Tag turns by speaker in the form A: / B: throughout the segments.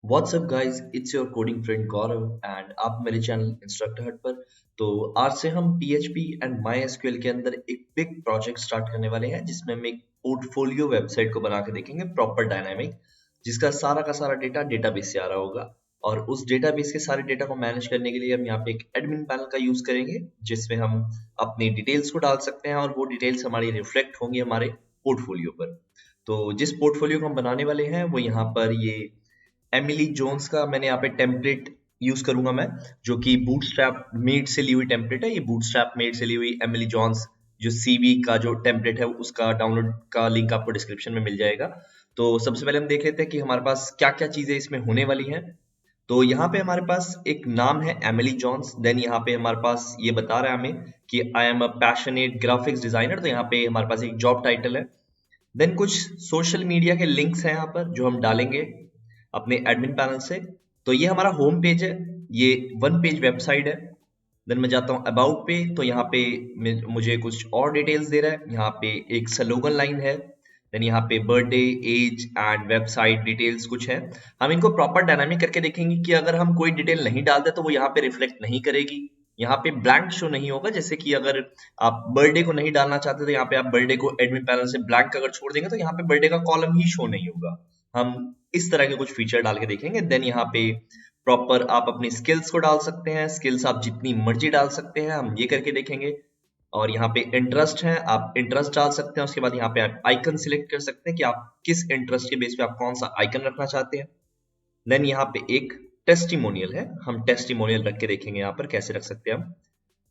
A: WhatsApp guys, it's your coding friend Gaurav and आप मेरे channel instructor हट पर। तो आज से हम PHP एंड MySQL के अंदर एक बिग प्रोजेक्ट स्टार्ट करने वाले हैं जिसमें हम एक पोर्टफोलियो वेबसाइट को बना के देखेंगे प्रॉपर डायनामिक, जिसका सारा का सारा डेटा डेटाबेस से आ रहा होगा। और उस डेटाबेस के सारे डेटा को मैनेज करने के लिए हम यहाँ पे एक एडमिन पैनल का यूज करेंगे जिसमें हम अपनी डिटेल्स को डाल सकते हैं और वो डिटेल्स हमारी रिफ्लेक्ट होंगी हमारे पोर्टफोलियो पर। तो जिस पोर्टफोलियो को हम बनाने वाले हैं वो यहाँ पर ये एमिली जोन्स का मैंने यहाँ पे टेम्पलेट यूज करूंगा मैं, जो कि बूटस्ट्रैप मेड से ली हुई टेम्पलेट है। ये बूटस्ट्रैप मेड से ली हुई एमिली जोन्स जो सीवी का जो टेम्पलेट है उसका डाउनलोड का लिंक आपको डिस्क्रिप्शन में मिल जाएगा। तो सबसे पहले हम देख लेते हैं कि हमारे पास क्या क्या चीजें इसमें होने वाली हैं। तो यहाँ पे हमारे पास एक नाम है एमिली जॉन्स। देन यहाँ पे हमारे पास ये बता रहा है हमें कि I am a passionate graphics designer. तो यहाँ पे हमारे पास एक जॉब टाइटल है। देन कुछ सोशल मीडिया के लिंक्स हैं यहाँ पर जो हम डालेंगे अपने एडमिन पैनल से। तो ये हमारा होम पेज है, ये वन पेज वेबसाइट है। देन मैं जाता हूँ अबाउट पे, तो यहाँ पे मुझे कुछ और डिटेल्स दे रहा है। यहाँ पे एक स्लोगन लाइन है। देन यहाँ पे birthday, age and website details कुछ है। हम इनको प्रॉपर डायनामिक करके देखेंगे कि अगर हम कोई डिटेल नहीं डालते तो वो यहाँ पे रिफ्लेक्ट नहीं करेगी। यहाँ पे ब्लैंक शो नहीं होगा, जैसे कि अगर आप बर्थडे को नहीं डालना चाहते तो यहाँ पे आप बर्थडे को एडमिन पैनल से ब्लैंक अगर छोड़ देंगे तो यहाँ पे बर्थडे का कॉलम ही शो नहीं होगा। हम इस तरह के कुछ फीचर डाल के देखेंगे। देन यहाँ पे प्रॉपर आप अपनी स्किल्स को डाल सकते हैं, स्किल्स आप जितनी मर्जी डाल सकते हैं, हम ये करके देखेंगे। और यहाँ पे इंटरेस्ट है, आप इंटरेस्ट डाल सकते हैं। उसके बाद यहाँ पे आप आइकन सिलेक्ट कर सकते हैं कि आप किस इंटरेस्ट के बेस पे आप कौन सा आइकन रखना चाहते हैं। देन यहाँ पे एक टेस्टिमोनियल है, हम टेस्टिमोनियल रख के देखेंगे यहाँ पर कैसे रख सकते हैं हम।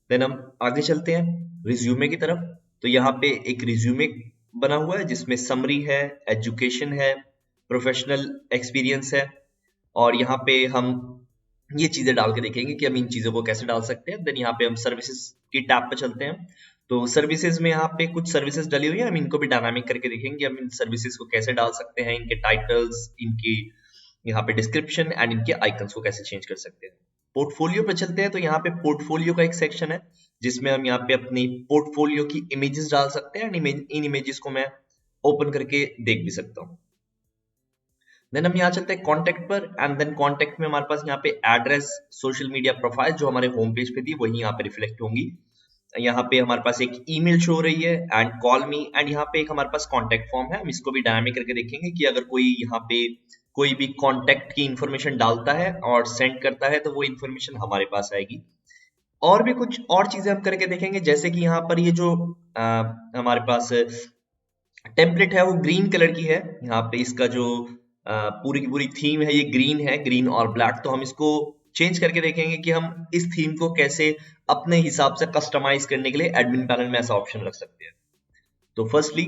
A: देन हम आगे चलते हैं रिज्यूमे की तरफ। तो यहाँ पे एक रिज्यूमे बना हुआ है जिसमें समरी है, एजुकेशन है, प्रोफेशनल एक्सपीरियंस है। और यहाँ पे हम ये चीजें डाल के देखेंगे कि हम इन चीजों को कैसे डाल सकते हैं। देन यहाँ पे हम सर्विसेज की टैब पे चलते हैं। तो सर्विसेज में यहाँ पे कुछ सर्विसेज डली हुई है, हम इनको भी डायनामिक करके देखेंगे हम इन सर्विसेज को कैसे डाल सकते हैं, इनके टाइटल्स, इनकी यहाँ पे डिस्क्रिप्शन एंड इनके आइकन्स को कैसे चेंज कर सकते हैं। पोर्टफोलियो पे चलते हैं। तो यहाँ पे पोर्टफोलियो का एक सेक्शन है जिसमें हम यहाँ पे अपनी पोर्टफोलियो की इमेजेस डाल सकते हैं। इन इमेजेस को मैं ओपन करके देख भी सकता हूँ। देन हम यहाँ चलते हैं कॉन्टेक्ट पर। एंड देन कॉन्टेक्ट में हमारे पास यहाँ पे एड्रेस, सोशल मीडिया प्रोफाइल जो हमारे होम पेज पे थी वही यहाँ पे रिफ्लेक्ट होंगी। यहाँ पे हमारे पास एक ईमेल शो हो रही है एंड कॉल मी। एंड यहाँ पे एक हमारे पास कॉन्टेक्ट फॉर्म है, हम इसको भी डायनामिक करके देखेंगे कि अगर कोई यहाँ पे कोई भी कॉन्टेक्ट की इंफॉर्मेशन डालता है और सेंड करता है तो वो इंफॉर्मेशन हमारे पास आएगी। और भी कुछ और चीजें हम करके देखेंगे, जैसे कि यहाँ पर ये जो हमारे पास टेम्पलेट है वो ग्रीन कलर की है। यहाँ पे इसका जो पूरी की पूरी थीम है ये ग्रीन है, ग्रीन और ब्लैक। तो हम इसको चेंज करके देखेंगे कि हम इस थीम को कैसे अपने हिसाब से कस्टमाइज करने के लिए एडमिन पैनल में ऐसा ऑप्शन रख सकते हैं। तो फर्स्टली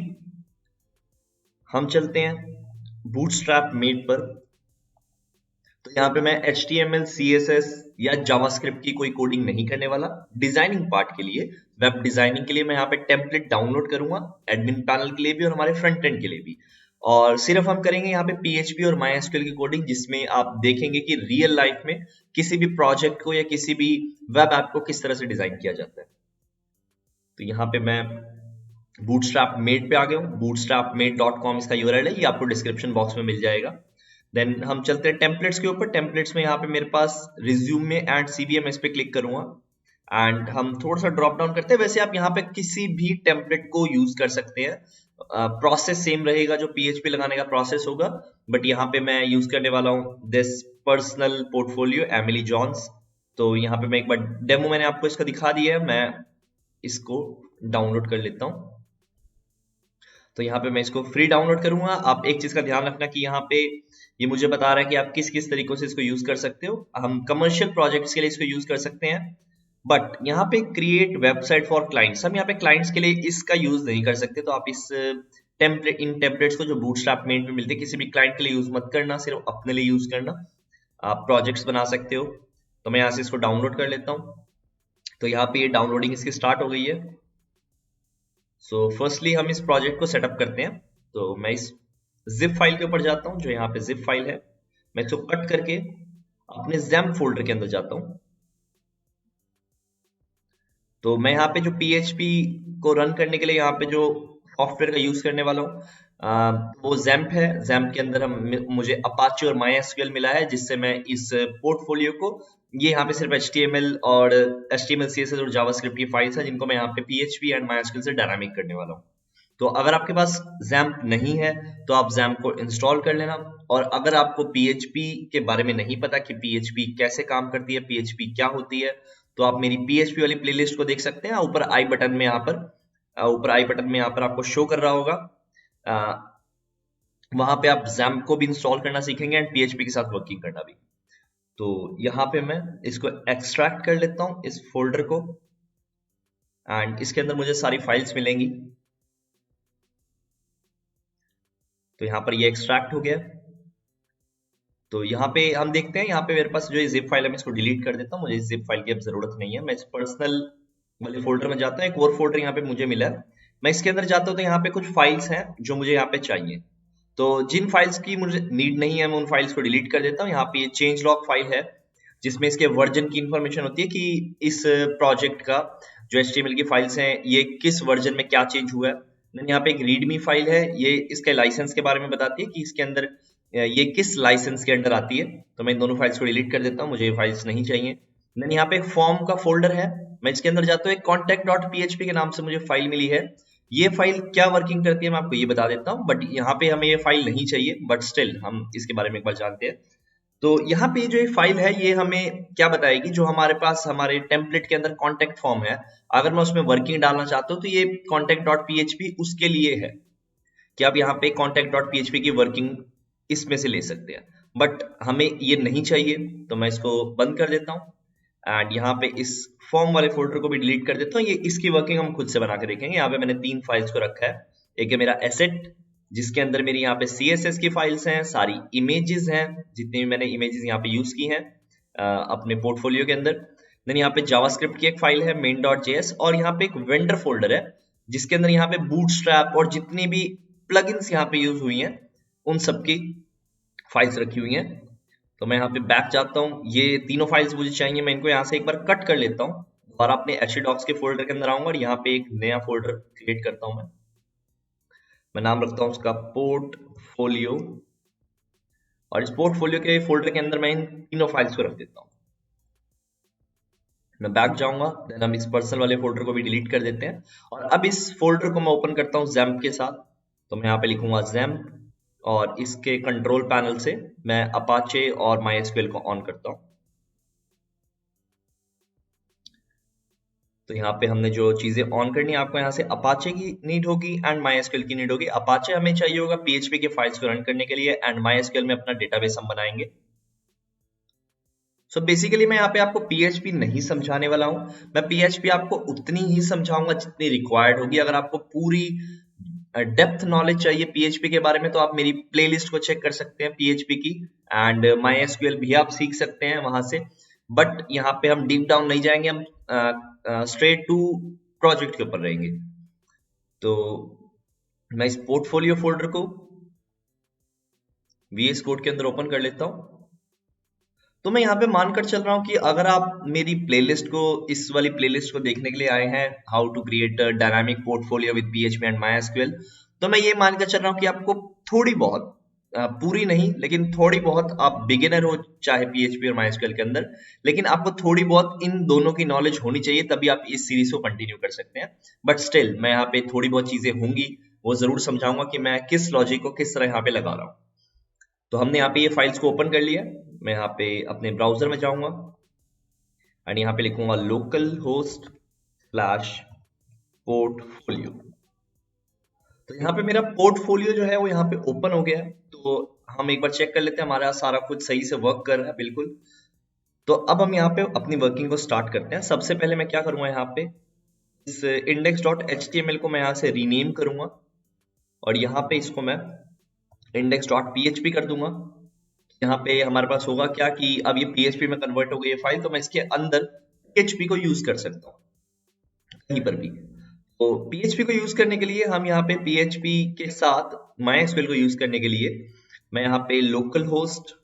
A: हम चलते हैं बूटस्ट्रैप मेड पर। तो यहाँ पे मैं HTML, CSS या जावास्क्रिप्ट की कोई कोडिंग नहीं करने वाला। डिजाइनिंग पार्ट के लिए, वेब डिजाइनिंग के लिए मैं यहाँ पे टेम्पलेट डाउनलोड करूंगा एडमिन पैनल के लिए भी और हमारे फ्रंट एंड के लिए भी। और सिर्फ हम करेंगे यहाँ पे PHP और MySQL की कोडिंग, जिसमें आप देखेंगे कि रियल लाइफ में किसी भी प्रोजेक्ट को या किसी भी वेब ऐप को किस तरह से डिजाइन किया जाता है। तो यहाँ पे मैं बूटस्ट्रैप मेड पे आ गया हूँ। bootstrapmade.com इसका URL है, ये आपको डिस्क्रिप्शन बॉक्स में मिल जाएगा। देन हम चलते हैं टेम्पलेट्स के ऊपर। टेम्पलेट्स में यहाँ पे मेरे पास रिज्यूमे एंड CV मैं इस पे क्लिक करूंगा एंड हम थोड़ा सा ड्रॉप डाउन करते हैं। वैसे आप यहाँ पे किसी भी टेम्पलेट को यूज कर सकते हैं, प्रोसेस सेम रहेगा जो PHP लगाने का प्रोसेस होगा। बट यहाँ पे मैं यूज करने वाला हूँ this personal portfolio Emily Johns. तो यहाँ पे मैं एक बार डेमो मैंने आपको इसका दिखा दिया है, मैं इसको डाउनलोड कर लेता हूँ। तो यहाँ पे मैं इसको फ्री डाउनलोड करूंगा। आप एक चीज का ध्यान रखना कि यहाँ पे ये मुझे बता रहा है कि आप किस किस तरीकों से इसको यूज कर सकते हो। हम कमर्शियल प्रोजेक्ट्स के लिए इसको यूज कर सकते हैं, बट यहाँ पे क्रिएट वेबसाइट फॉर क्लाइंट्स, हम यहाँ पे क्लाइंट्स के लिए इसका यूज नहीं कर सकते। तो आप इस टेम्पलेट, इन टेम्पलेट्स को जो बूटस्ट्रैप मेड में मिलते हैं, किसी भी क्लाइंट के लिए यूज मत करना, सिर्फ अपने लिए यूज करना। आप प्रोजेक्ट्स बना सकते हो। तो मैं यहाँ से इसको डाउनलोड कर लेता हूँ। तो यहाँ पे ये डाउनलोडिंग इसकी स्टार्ट हो गई है। सो फर्स्टली हम इस प्रोजेक्ट को सेटअप करते हैं। तो मैं इस जिप फाइल के ऊपर जाता हूँ, जो यहाँ पे जिप फाइल है, मैं इसको कट करके अपने XAMPP फोल्डर के अंदर जाता हूँ। तो मैं यहाँ पे जो PHP को रन करने के लिए यहाँ पे जो सॉफ्टवेयर का यूज करने वाला हूँ वो जैम्प है। जैम्प के अंदर हम मुझे अपाचे और माई मिला है, जिससे मैं इस पोर्टफोलियो को, ये यहाँ पे सिर्फ HTML CSS और जावास्क्रिप्ट की फाइल्स है जिनको मैं यहाँ पे PHP एंड MySQL से डायनामिक करने वाला हूँ। तो अगर आपके पास जैम्प नहीं है तो आप जैम्प को इंस्टॉल कर लेना। और अगर आपको PHP के बारे में नहीं पता कि PHP कैसे काम करती है, PHP क्या होती है, तो आप मेरी PHP वाली प्लेलिस्ट को देख सकते हैं। ऊपर आई बटन में यहाँ पर आपको शो कर रहा होगा। वहां पे आप जैम्प को भी इंस्टॉल करना सीखेंगे एंड PHP के साथ वर्किंग करना भी। तो यहाँ पे मैं इसको एक्सट्रैक्ट कर लेता हूँ इस फोल्डर को, एंड इसके अंदर मुझे सारी फाइल्स मिलेंगी। तो यहाँ पर ये एक्सट्रैक्ट हो गया। तो यहाँ पे हम देखते हैं, यहाँ पे मेरे पास जो ये जिप फाइल है मैं इसको डिलीट कर देता हूँ, मुझे इस जिप फाइल की अब जरूरत नहीं है। मैं इस पर्सनल वाले फोल्डर में जाता हूँ, एक और फोल्डर यहाँ पे मुझे मिला है, मैं इसके अंदर जाता हूँ। तो यहाँ पे कुछ फाइल्स हैं जो मुझे यहाँ पे चाहिए। तो जिन फाइल्स की मुझे नीड नहीं है मैं उन फाइल्स को डिलीट कर देता हूँ। यहाँ पे ये चेंज लॉग फाइल है जिसमें इसके वर्जन की इंफॉर्मेशन होती है कि इस प्रोजेक्ट का जो HTML की फाइल्स हैं ये किस वर्जन में क्या चेंज हुआ है। देन यहाँ पे एक रीडमी फाइल है, ये इसके लाइसेंस के बारे में बताती है कि इसके अंदर ये किस लाइसेंस के अंडर आती है। तो मैं इन दोनों फाइल्स को डिलीट कर देता हूँ, मुझे ये फाइल्स नहीं चाहिए। देन यहाँ पे एक फॉर्म का फोल्डर है, मैं इसके अंदर जाता हूँ। एक contact.php के नाम से मुझे फाइल मिली है। ये फाइल क्या वर्किंग करती है मैं आपको ये बता देता हूँ, बट यहाँ पे हमें ये फाइल नहीं चाहिए, बट स्टिल हम इसके बारे में एक बार जानते हैं। तो यहाँ पे जो ये फाइल है ये हमें क्या बताएगी, जो हमारे पास हमारे टेम्पलेट के अंदर कॉन्टेक्ट फॉर्म है, अगर मैं उसमें वर्किंग डालना चाहता हूँ तो ये contact.php उसके लिए है कि आप यहाँ पे contact.php की वर्किंग इसमें से ले सकते हैं। बट हमें ये नहीं चाहिए तो मैं इसको बंद कर देता हूँ एंड यहाँ पे इस फॉर्म वाले फोल्डर को भी डिलीट कर देता हूँ। ये इसकी वर्किंग हम खुद से बना के देखेंगे। यहाँ पे मैंने 3 फाइल्स को रखा है। एक है मेरा एसेट जिसके अंदर मेरी यहाँ पे CSS की फाइल्स हैं, सारी इमेजेस हैं, जितनी भी मैंने इमेजेस यहाँ पे यूज की हैं अपने पोर्टफोलियो के अंदर। देन यहाँ पे जावास्क्रिप्ट की एक फाइल है main.js, और यहाँ पे एक वेंडर फोल्डर है जिसके अंदर यहाँ पे बूटस्ट्रैप और जितनी भी प्लगइन्स यहाँ पे यूज हुई हैं उन सबकी फाइल्स रखी हुई हैं। तो मैं यहाँ पे बैक जाता हूँ, ये तीनों फाइल्स मुझे चाहिए, मैं इनको यहाँ से एक बार कट कर लेता हूँ और अपने htdocs के फोल्डर के अंदर आऊंगा और यहाँ पे एक नया फोल्डर क्रिएट करता हूँ। मैं नाम रखता हूँ उसका पोर्टफोलियो, और इस पोर्टफोलियो के फोल्डर के अंदर मैं इन तीनों फाइल्स को रख देता हूँ। मैं बैक जाऊंगा, देन हम इस पर्सनल वाले फोल्डर को भी डिलीट कर देते हैं और अब इस फोल्डर को मैं ओपन करता हूँ जैम्प के साथ। तो मैं यहाँ पे लिखूंगा जैम्प और इसके कंट्रोल पैनल से मैं अपाचे और MySQL को ऑन करता हूँ। तो यहाँ पे हमने जो चीजें ऑन करनी है, आपको यहाँ से अपाचे की नीड होगी एंड MySQL की नीड होगी। अपाचे हमें चाहिए होगा PHP के फाइल्स को रन करने के लिए एंड MySQL में अपना डेटाबेस हम बनाएंगे। सो बेसिकली मैं यहाँ पे आपको PHP नहीं समझाने वाला हूँ, मैं PHP आपको उतनी ही समझाऊंगा जितनी रिक्वायर्ड होगी। अगर आपको पूरी डेप्थ नॉलेज चाहिए PHP के बारे में तो आप मेरी प्लेलिस्ट को चेक कर सकते हैं PHP की, एंड MySQL भी आप सीख सकते हैं वहां से। बट यहाँ पे हम डीप डाउन नहीं जाएंगे, हम स्ट्रेट टू प्रोजेक्ट के ऊपर रहेंगे। तो मैं इस पोर्टफोलियो फोल्डर को VS कोड के अंदर ओपन कर लेता हूँ। तो मैं यहाँ पे मानकर चल रहा हूँ कि अगर आप मेरी प्लेलिस्ट को, इस वाली प्लेलिस्ट को देखने के लिए आए हैं, how to create a dynamic portfolio with PHP and MySQL, तो मैं ये मानकर चल रहा हूँ कि आपको थोड़ी बहुत, पूरी नहीं लेकिन थोड़ी बहुत, आप बिगिनर हो चाहे PHP और MySQL के अंदर, लेकिन आपको थोड़ी बहुत इन दोनों की नॉलेज होनी चाहिए, तभी आप इस सीरीज को कंटिन्यू कर सकते हैं। बट स्टिल मैं यहाँ पे थोड़ी बहुत चीजें होंगी वो जरूर समझाऊंगा कि मैं किस लॉजिक को किस तरह यहाँ पे लगा रहा हूँ। तो हमने यहाँ पे ये फाइल्स को ओपन कर लिया। मैं यहाँ पे अपने ब्राउजर में जाऊंगा एंड यहाँ पे लिखूंगा लोकल होस्ट स्लैश पोर्टफोलियो। तो यहाँ पे मेरा पोर्टफोलियो जो है वो यहाँ पे ओपन हो गया है। तो हम एक बार चेक कर लेते हैं हमारा सारा कुछ सही से वर्क कर रहा है बिल्कुल। तो अब हम यहाँ पे अपनी वर्किंग को स्टार्ट करते हैं। सबसे पहले मैं क्या करूंगा, यहाँ पे इस index.html को मैं यहाँ से रीनेम करूंगा और यहाँ पे इसको मैं index.php कर दूंगा। यहाँ पे हमारे पास होगा क्या कि अब ये PHP में कन्वर्ट हो गई है फाइल, तो मैं इसके अंदर PHP को यूज कर सकता हूँ कहीं पर भी। तो PHP को यूज करने के लिए हम यहाँ पे PHP के साथ MySQL को यूज करने के लिए मैं यहाँ पे लोकल होस्ट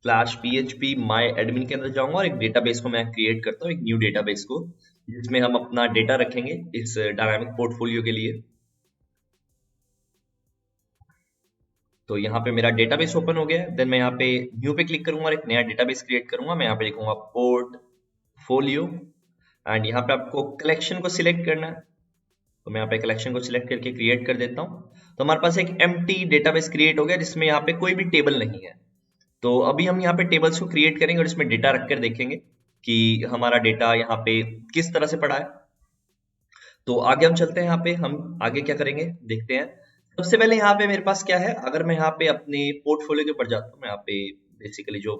A: स्लैश PHP माई एडमिन के अंदर जाऊंगा और एक डेटाबेस को मैं क्रिएट करता हूँ, एक न्यू डेटाबेस को। जिसमें हम अपना डेटा रखेंगे इस डायनामिक पोर्टफोलियो के लिए। तो यहाँ पे मेरा डेटाबेस ओपन हो गया है। देन मैं यहाँ पे न्यू पे क्लिक करूंगा और एक नया डेटाबेस क्रिएट करूंगा। मैं यहाँ पे लिखूंगा पोर्टफोलियो एंड यहाँ पे आपको कलेक्शन को सिलेक्ट करना है। तो मैं यहाँ पे कलेक्शन को सिलेक्ट करके क्रिएट कर देता हूँ। तो हमारे पास एक एम्प्टी डेटाबेस क्रिएट हो गया जिसमें यहाँ पे कोई भी टेबल नहीं है। तो अभी हम यहाँ पे टेबल्स को क्रिएट करेंगे और इसमें डेटा रखकर देखेंगे कि हमारा डेटा यहाँ पे किस तरह से पड़ा है। तो आगे हम चलते हैं। यहाँ पे हम आगे क्या करेंगे देखते हैं। सबसे पहले यहाँ पे मेरे पास क्या है, अगर मैं यहाँ पे अपने पोर्टफोलियो के ऊपर जाता हूँ, मैं यहाँ पे बेसिकली जो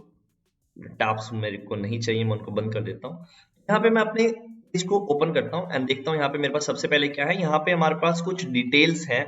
A: टैब्स मेरे को नहीं चाहिए मैं उनको बंद कर देता हूँ। यहाँ पे मैं अपने इसको ओपन करता हूँ एंड देखता हूँ यहाँ पे मेरे पास सबसे पहले क्या है। यहाँ पे हमारे पास कुछ डिटेल्स हैं,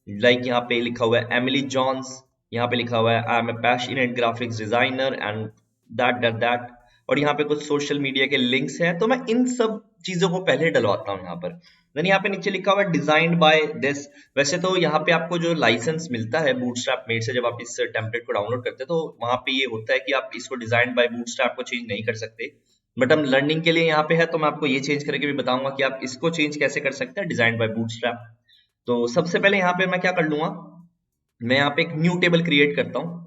A: लाइक यहाँ पे लिखा हुआ है एमिली जॉन्स, यहाँ पे लिखा हुआ है I am a passionate graphics designer and that और यहाँ पे कुछ सोशल मीडिया के लिंक्स हैं। तो मैं इन सब चीजों को पहले डलवाता हूँ यहाँ पर। देन यहाँ पे नीचे लिखा हुआ है डिजाइन्ड बाय दिस। वैसे तो यहाँ पे आपको जो लाइसेंस मिलता है बूटस्ट्रैप मेड से, जब आप इस टेम्पलेट को डाउनलोड करते हैं तो वहां पे ये होता है कि आप इसको डिजाइन बाय बूटस्ट्रैप को चेंज नहीं कर सकते। बट हम लर्निंग के लिए यहाँ पे है तो मैं आपको ये चेंज करके भी बताऊंगा कि आप इसको चेंज कैसे कर सकते हैं, डिजाइन बाय बूटस्ट्रैप। तो सबसे पहले यहाँ पे मैं क्या कर लूंगा, मैं यहाँ पे एक न्यू टेबल क्रिएट करता हूँ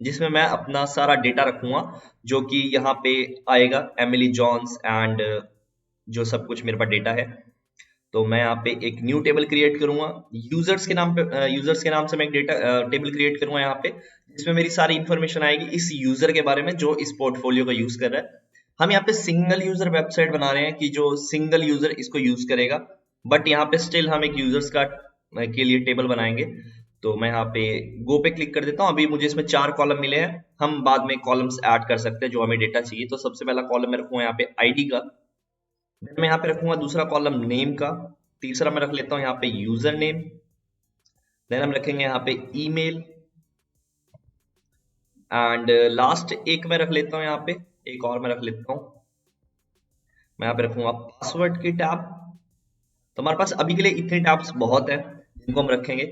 A: जिसमें मैं अपना सारा डेटा रखूंगा जो कि यहाँ पे आएगा एमिली जॉन्स एंड जो सब कुछ मेरे पास डेटा है। तो मैं यहाँ पे एक न्यू टेबल क्रिएट करूंगा यूजर्स के नाम पे, यूजर्स के नाम से मैं एक डेटा टेबल क्रिएट करूंगा यहाँ पे, जिसमें मेरी सारी इंफॉर्मेशन आएगी इस यूजर के बारे में जो इस पोर्टफोलियो का यूज कर रहा है। हम यहाँ पे सिंगल यूजर वेबसाइट बना रहे हैं कि जो सिंगल यूजर इसको यूज करेगा, बट यहाँ पे स्टिल हम एक यूजर्स का के लिए टेबल बनाएंगे। तो मैं यहाँ पे गो पे क्लिक कर देता हूँ। अभी मुझे इसमें 4 कॉलम मिले हैं, हम बाद में कॉलम्स ऐड कर सकते हैं जो हमें डेटा चाहिए। तो सबसे पहला कॉलम मैं रखूंगा यहाँ पे आईडी का, देन मैं यहाँ पे रखूंगा दूसरा कॉलम नेम का, तीसरा मैं रख लेता हूँ यहाँ पे यूजर नेम, देन हम रखेंगे यहाँ पे ईमेल एंड लास्ट एक मैं रख लेता हूँ यहाँ पे, एक और मैं रख लेता हूँ, मैं यहाँ पे रखूंगा पासवर्ड की टैब। तो हमारे पास अभी के लिए इतने टैब्स बहुत है जिनको हम रखेंगे।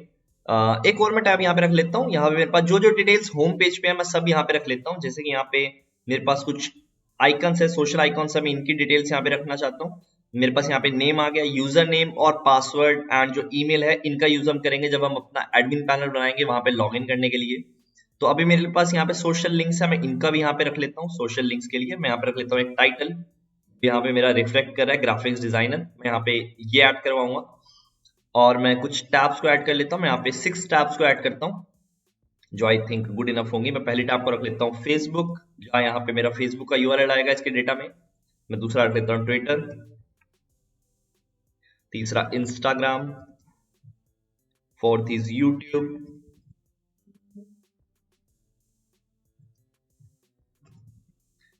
A: एक और मैं टैब यहाँ पे रख लेता हूँ। यहाँ पे मेरे पास जो जो डिटेल्स होम पेज पे है मैं सब यहाँ पे रख लेता हूँ। जैसे कि यहाँ पे मेरे पास कुछ आइकन्स है, सोशल आइकन्स है, मैं इनकी डिटेल्स यहाँ पे रखना चाहता हूँ। मेरे पास यहाँ पे नेम आ गया, यूजर नेम और पासवर्ड एंड जो ईमेल है इनका यूज हम करेंगे जब हम अपना एडमिन पैनल बनाएंगे वहां पे लॉग इन करने के लिए। तो अभी मेरे पास यहाँ पे सोशल लिंक्स है, मैं इनका भी यहाँ पे रख लेता हूँ। सोशल लिंक्स के लिए मैं यहाँ पे रख लेता हूँ एक टाइटल, यहाँ पे मेरा रिफ्लेक्ट कर रहा है ग्राफिक्स डिजाइनर, मैं यहाँ पे ये ऐड करवाऊंगा और मैं कुछ टैब्स को ऐड कर लेता हूँ। मैं यहाँ पे 6 टैब्स को ऐड करता हूँ जो आई थिंक गुड इनफ होंगी। मैं पहली टैब को रख लेता हूँ फेसबुक, जहाँ यहाँ पे मेरा फेसबुक का यूआरएल आएगा इसके डेटा में। मैं दूसरा रख लेता हूँ ट्विटर, तीसरा Instagram, fourth is YouTube,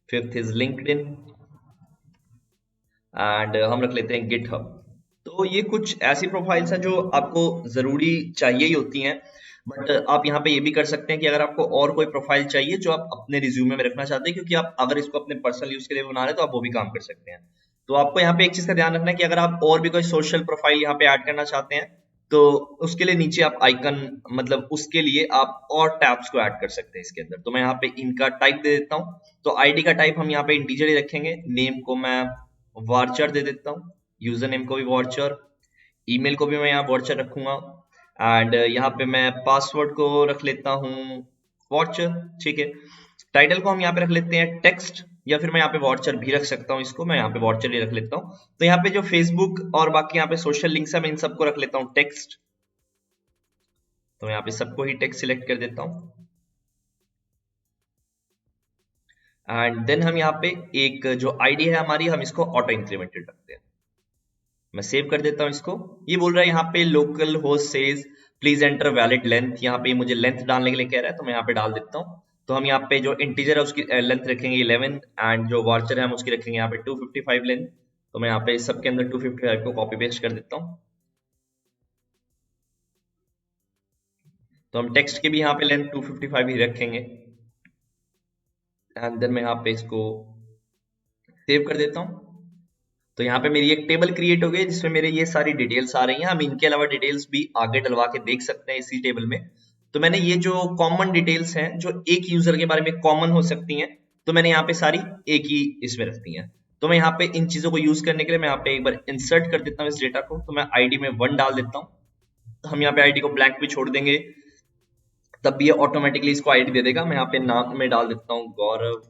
A: fifth is LinkedIn and हम रख लेते हैं गिटहब। तो ये कुछ ऐसी प्रोफाइल्स हैं जो आपको जरूरी चाहिए ही होती हैं, बट आप यहाँ पे ये भी कर सकते हैं कि अगर आपको और कोई प्रोफाइल चाहिए जो आप अपने रिज्यूमे में रखना चाहते हैं, क्योंकि आप अगर इसको अपने पर्सनल यूज के लिए बना रहे हैं तो आप वो भी काम कर सकते हैं। तो आपको यहाँ पे एक चीज का ध्यान रखना है कि अगर आप और भी कोई सोशल प्रोफाइल यहाँ पे ऐड करना चाहते हैं तो उसके लिए नीचे आप आइकन, मतलब उसके लिए आप और टैब्स को ऐड कर सकते हैं इसके अंदर। तो मैं यहाँ पे इनका टाइप दे देता हूँ। तो आईडी का टाइप हम यहाँ पे इंटीजर ही रखेंगे, नेम को मैं वार्चर दे देता हूँ, यूजर नेम को भी वार्चर, ईमेल को भी मैं यहाँ वार्चर रखूंगा एंड यहाँ पे मैं पासवर्ड को रख लेता हूँ वार्चर। ठीक है, टाइटल को हम यहाँ पे रख लेते हैं टेक्स्ट, या फिर मैं यहाँ पे वार्चर भी रख सकता हूँ, इसको मैं यहाँ पे वार्चर ही रख लेता हूँ। तो यहाँ पे जो फेसबुक और बाकी यहाँ पे सोशल लिंक्स है मैं इन सबको रख लेता हूँ टेक्स्ट। तो मैं यहाँ पे सबको ही टेक्स्ट सिलेक्ट कर देता हूँ एंड देन हम यहाँ पे एक जो आईडी है हमारी, हम इसको ऑटो इंक्रीमेंटेड रखते हैं। मैं सेव कर देता हूँ इसको। ये बोल रहा है यहाँ पे local host says please enter valid length, यहाँ पे मुझे लेंथ डालने के लिए कह रहा है तो मैं यहाँ पे डाल देता हूँ। तो हम यहाँ पे जो इंटीजर है उसकी लेंथ रखेंगे 11 एंड जो वार्चर है हम उसकी रखेंगे यहाँ पे 255 लेंथ। तो मैं यहाँ पे सबके अंदर 255 को कॉपी पेस्ट कर देता हूँ। तो हम टेक्स्ट की भी यहाँ पे लेंथ 255 ही रखेंगे एंड देन मैं यहाँ पे इसको सेव कर देता हूँ। तो यहाँ पे मेरी एक टेबल क्रिएट हो गई जिसमें मेरे ये सारी डिटेल्स आ रही हैं। हम इनके अलावा डिटेल्स भी आगे डलवा के देख सकते हैं इसी टेबल में। तो मैंने ये जो कॉमन डिटेल्स हैं जो एक यूजर के बारे में कॉमन हो सकती हैं, तो मैंने यहाँ पे सारी एक ही इसमें रख दी हैं। तो मैं यहाँ पे इन चीजों को यूज करने के लिए मैं यहाँ पे एक बार इंसर्ट कर देता हूँ इस डेटा को। तो मैं आईडी में 1 डाल देता हूँ, तो हम यहाँ पे आईडी को ब्लैंक भी छोड़ देंगे, तब भी ये ऑटोमेटिकली इसको आईडी दे देगा। मैं यहाँ पे नाम में डाल देता हूँ गौरव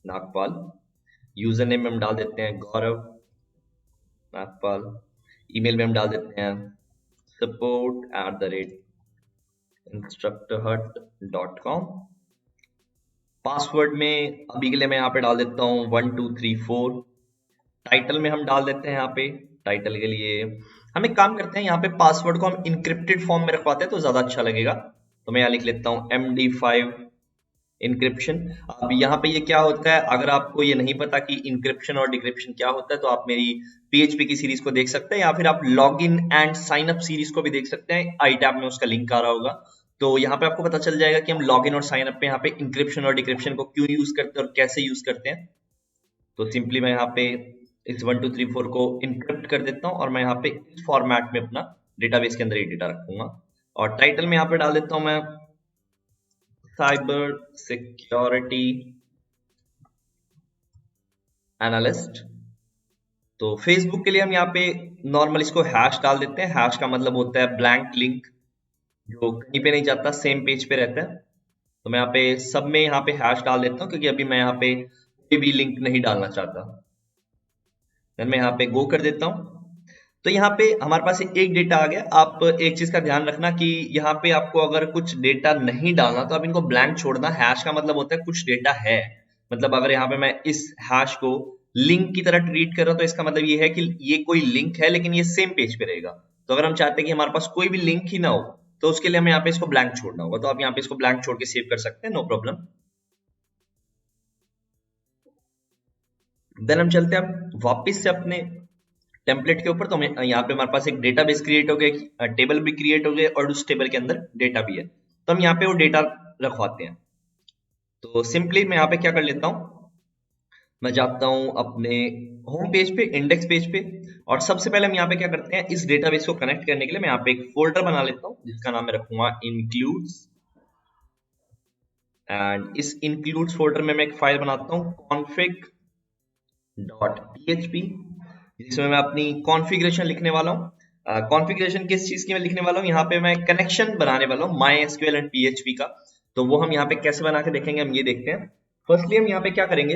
A: नागपाल, यूजर नेम में हम डाल देते हैं गौरव नागपाल, ईमेल में हम डाल देते हैं support@instructorhut.com। पासवर्ड में अभी के लिए मैं यहाँ पे डाल देता हूँ 1234। टाइटल में हम डाल देते हैं यहाँ पे, टाइटल के लिए हम एक काम करते हैं, यहाँ पे पासवर्ड को हम इनक्रिप्टेड फॉर्म में रखवाते हैं तो ज्यादा अच्छा लगेगा। तो मैं यहाँ लिख लेता हूँ MD5 इंक्रिप्शन। अब यहाँ पे ये क्या होता है, अगर आपको ये नहीं पता कि इंक्रिप्शन और डिक्रिप्शन क्या होता है, तो आप मेरी PHP की सीरीज को देख सकते हैं, या फिर आप log in and sign up series को भी देख सकते हैं। आई टैब में उसका लिंक आ रहा होगा, तो यहाँ पे आपको पता चल जाएगा कि हम लॉग इन और साइन अप पे यहाँ पे इंक्रिप्शन और डिक्रिप्शन को क्यों यूज करते हैं और कैसे यूज करते हैं। तो सिंपली मैं यहाँ पे इस 1234 को इंक्रिप्ट कर देता हूँ और मैं यहाँ पे इस फॉर्मेट में अपना डेटाबेस के अंदर ये डेटा रखूंगा। और टाइटल में यहाँ पे डाल देता हूँ मैं साइबर सिक्योरिटी एनालिस्ट। तो फेसबुक के लिए हम यहाँ पे नॉर्मल इसको हैश डाल देते हैं। हैश का मतलब होता है ब्लैंक लिंक, जो कहीं पे नहीं जाता, सेम पेज पे रहता है। तो मैं यहाँ पे सब में यहाँ पे हैश डाल देता हूँ, क्योंकि अभी मैं यहाँ पे कोई भी लिंक नहीं डालना चाहता। देन मैं यहाँ पे गो कर देता हूँ। तो यहाँ पे हमारे पास एक डेटा आ गया। आप एक चीज का ध्यान रखना कि यहाँ पे आपको अगर कुछ डेटा नहीं डालना तो आप इनको ब्लैंक छोड़ना। हैश का मतलब होता है कुछ डेटा है, मतलब अगर यहाँ पे मैं इस हैश को लिंक की तरह ट्रीट कर रहा हूं तो इसका मतलब ये है कि ये कोई लिंक है लेकिन ये सेम पेज पे रहेगा। तो अगर हम चाहते हैं कि हमारे पास कोई भी लिंक ही ना हो तो उसके लिए हमें यहाँ पे इसको ब्लैंक छोड़ना होगा। तो आप यहाँ पे इसको ब्लैंक छोड़ के सेव कर सकते हैं, नो प्रॉब्लम। देन हम चलते हैं वापस से अपने टेम्पलेट के ऊपर। तो यहाँ पे हमारे पास एक डेटाबेस क्रिएट हो गया, टेबल भी क्रिएट हो गया और उस टेबल के अंदर डेटा भी है। तो हम यहाँ पे वो डेटा रखवाते हैं। तो सिंपली मैं यहाँ पे क्या कर लेता हूँ, मैं जाता हूँ अपने होम पेज पे, इंडेक्स पेज पे, और सबसे पहले हम यहाँ पे क्या करते हैं, इस डेटाबेस को कनेक्ट करने के लिए मैं यहाँ पे एक फोल्डर बना लेता हूँ जिसका नाम मैं रखूंगा includes। एंड इस includes फोल्डर में मैं एक फाइल बनाता हूँ config.php, जिसमें मैं अपनी कॉन्फ़िगरेशन लिखने वाला हूँ। कॉन्फ़िगरेशन किस चीज की मैं लिखने वाला हूँ, यहाँ पे मैं कनेक्शन बनाने वाला हूँ MySQL एंड PHP का। तो वो हम यहाँ पे कैसे बना के देखेंगे, हम ये देखते हैं। फर्स्टली हम यहाँ पे क्या करेंगे,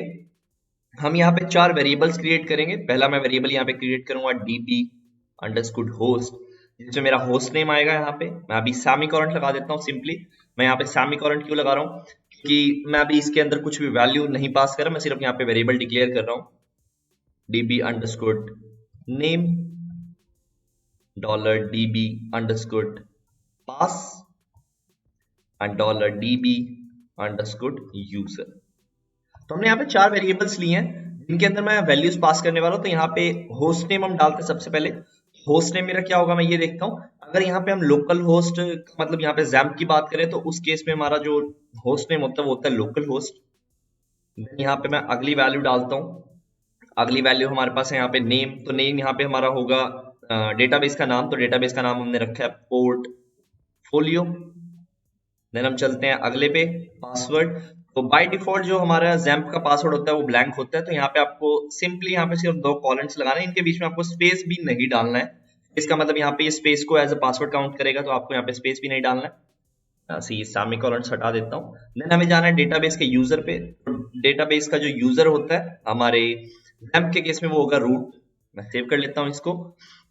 A: हम यहाँ पे 4 वेरिएबल्स क्रिएट करेंगे। पहला मैं वेरिएबल यहाँ पे क्रिएट करूंगा db_host, जिसमें मेरा होस्ट नेम आएगा। यहाँ पे मैं अभी सेमीकोलन लगा देता हूँ। सिंपली मैं यहाँ पे सेमीकोलन क्यों लगा रहा हूँ, क्योंकि मैं अभी इसके अंदर कुछ भी वैल्यू नहीं पास कर रहा, मैं सिर्फ यहाँ पे वेरिएबल डिक्लेयर कर रहा हूँ db_name $db_pass and $db_user। तो हमने यहाँ पे 4 वेरिएबल्स लिए हैं जिनके अंदर मैं वैल्यूज पास करने वाला हूँ। तो यहाँ पे होस्ट नेम हम डालते हैं सबसे पहले। होस्ट नेम मेरा क्या होगा मैं ये देखता हूँ। अगर यहाँ पे हम लोकल होस्ट मतलब यहाँ पे XAMPP की बात करें तो उस केस में हमारा जो होस्ट नेम होता है वो होता है लोकल होस्ट। यहाँ पे मैं अगली वैल्यू डालता हूँ। अगली वैल्यू हमारे पास है यहाँ पे नेम। तो नेम यहाँ पे हमारा होगा डेटाबेस का नाम। तो डेटाबेस का नाम हमने रखा है पोर्टफोलियो। देन हम चलते हैं अगले पे, पासवर्ड। तो बाय डिफॉल्ट जो हमारा XAMPP का पासवर्ड होता है वो ब्लैंक होता है। तो यहाँ पे आपको सिंपली यहाँ पे सिर्फ 2 कॉलम्स लगाना है, इनके बीच में आपको स्पेस भी नहीं डालना है। इसका मतलब यहाँ पे ये स्पेस को एज अ पासवर्ड काउंट करेगा, तो आपको यहाँ पे स्पेस भी नहीं डालना है। सेमीकोलन हटा देता हूँ। देन हमें जाना है डेटाबेस के यूजर पे। डेटाबेस का जो यूजर होता है हमारे XAMPP के केस में वो होगा रूट। मैं सेव कर लेता हूँ इसको,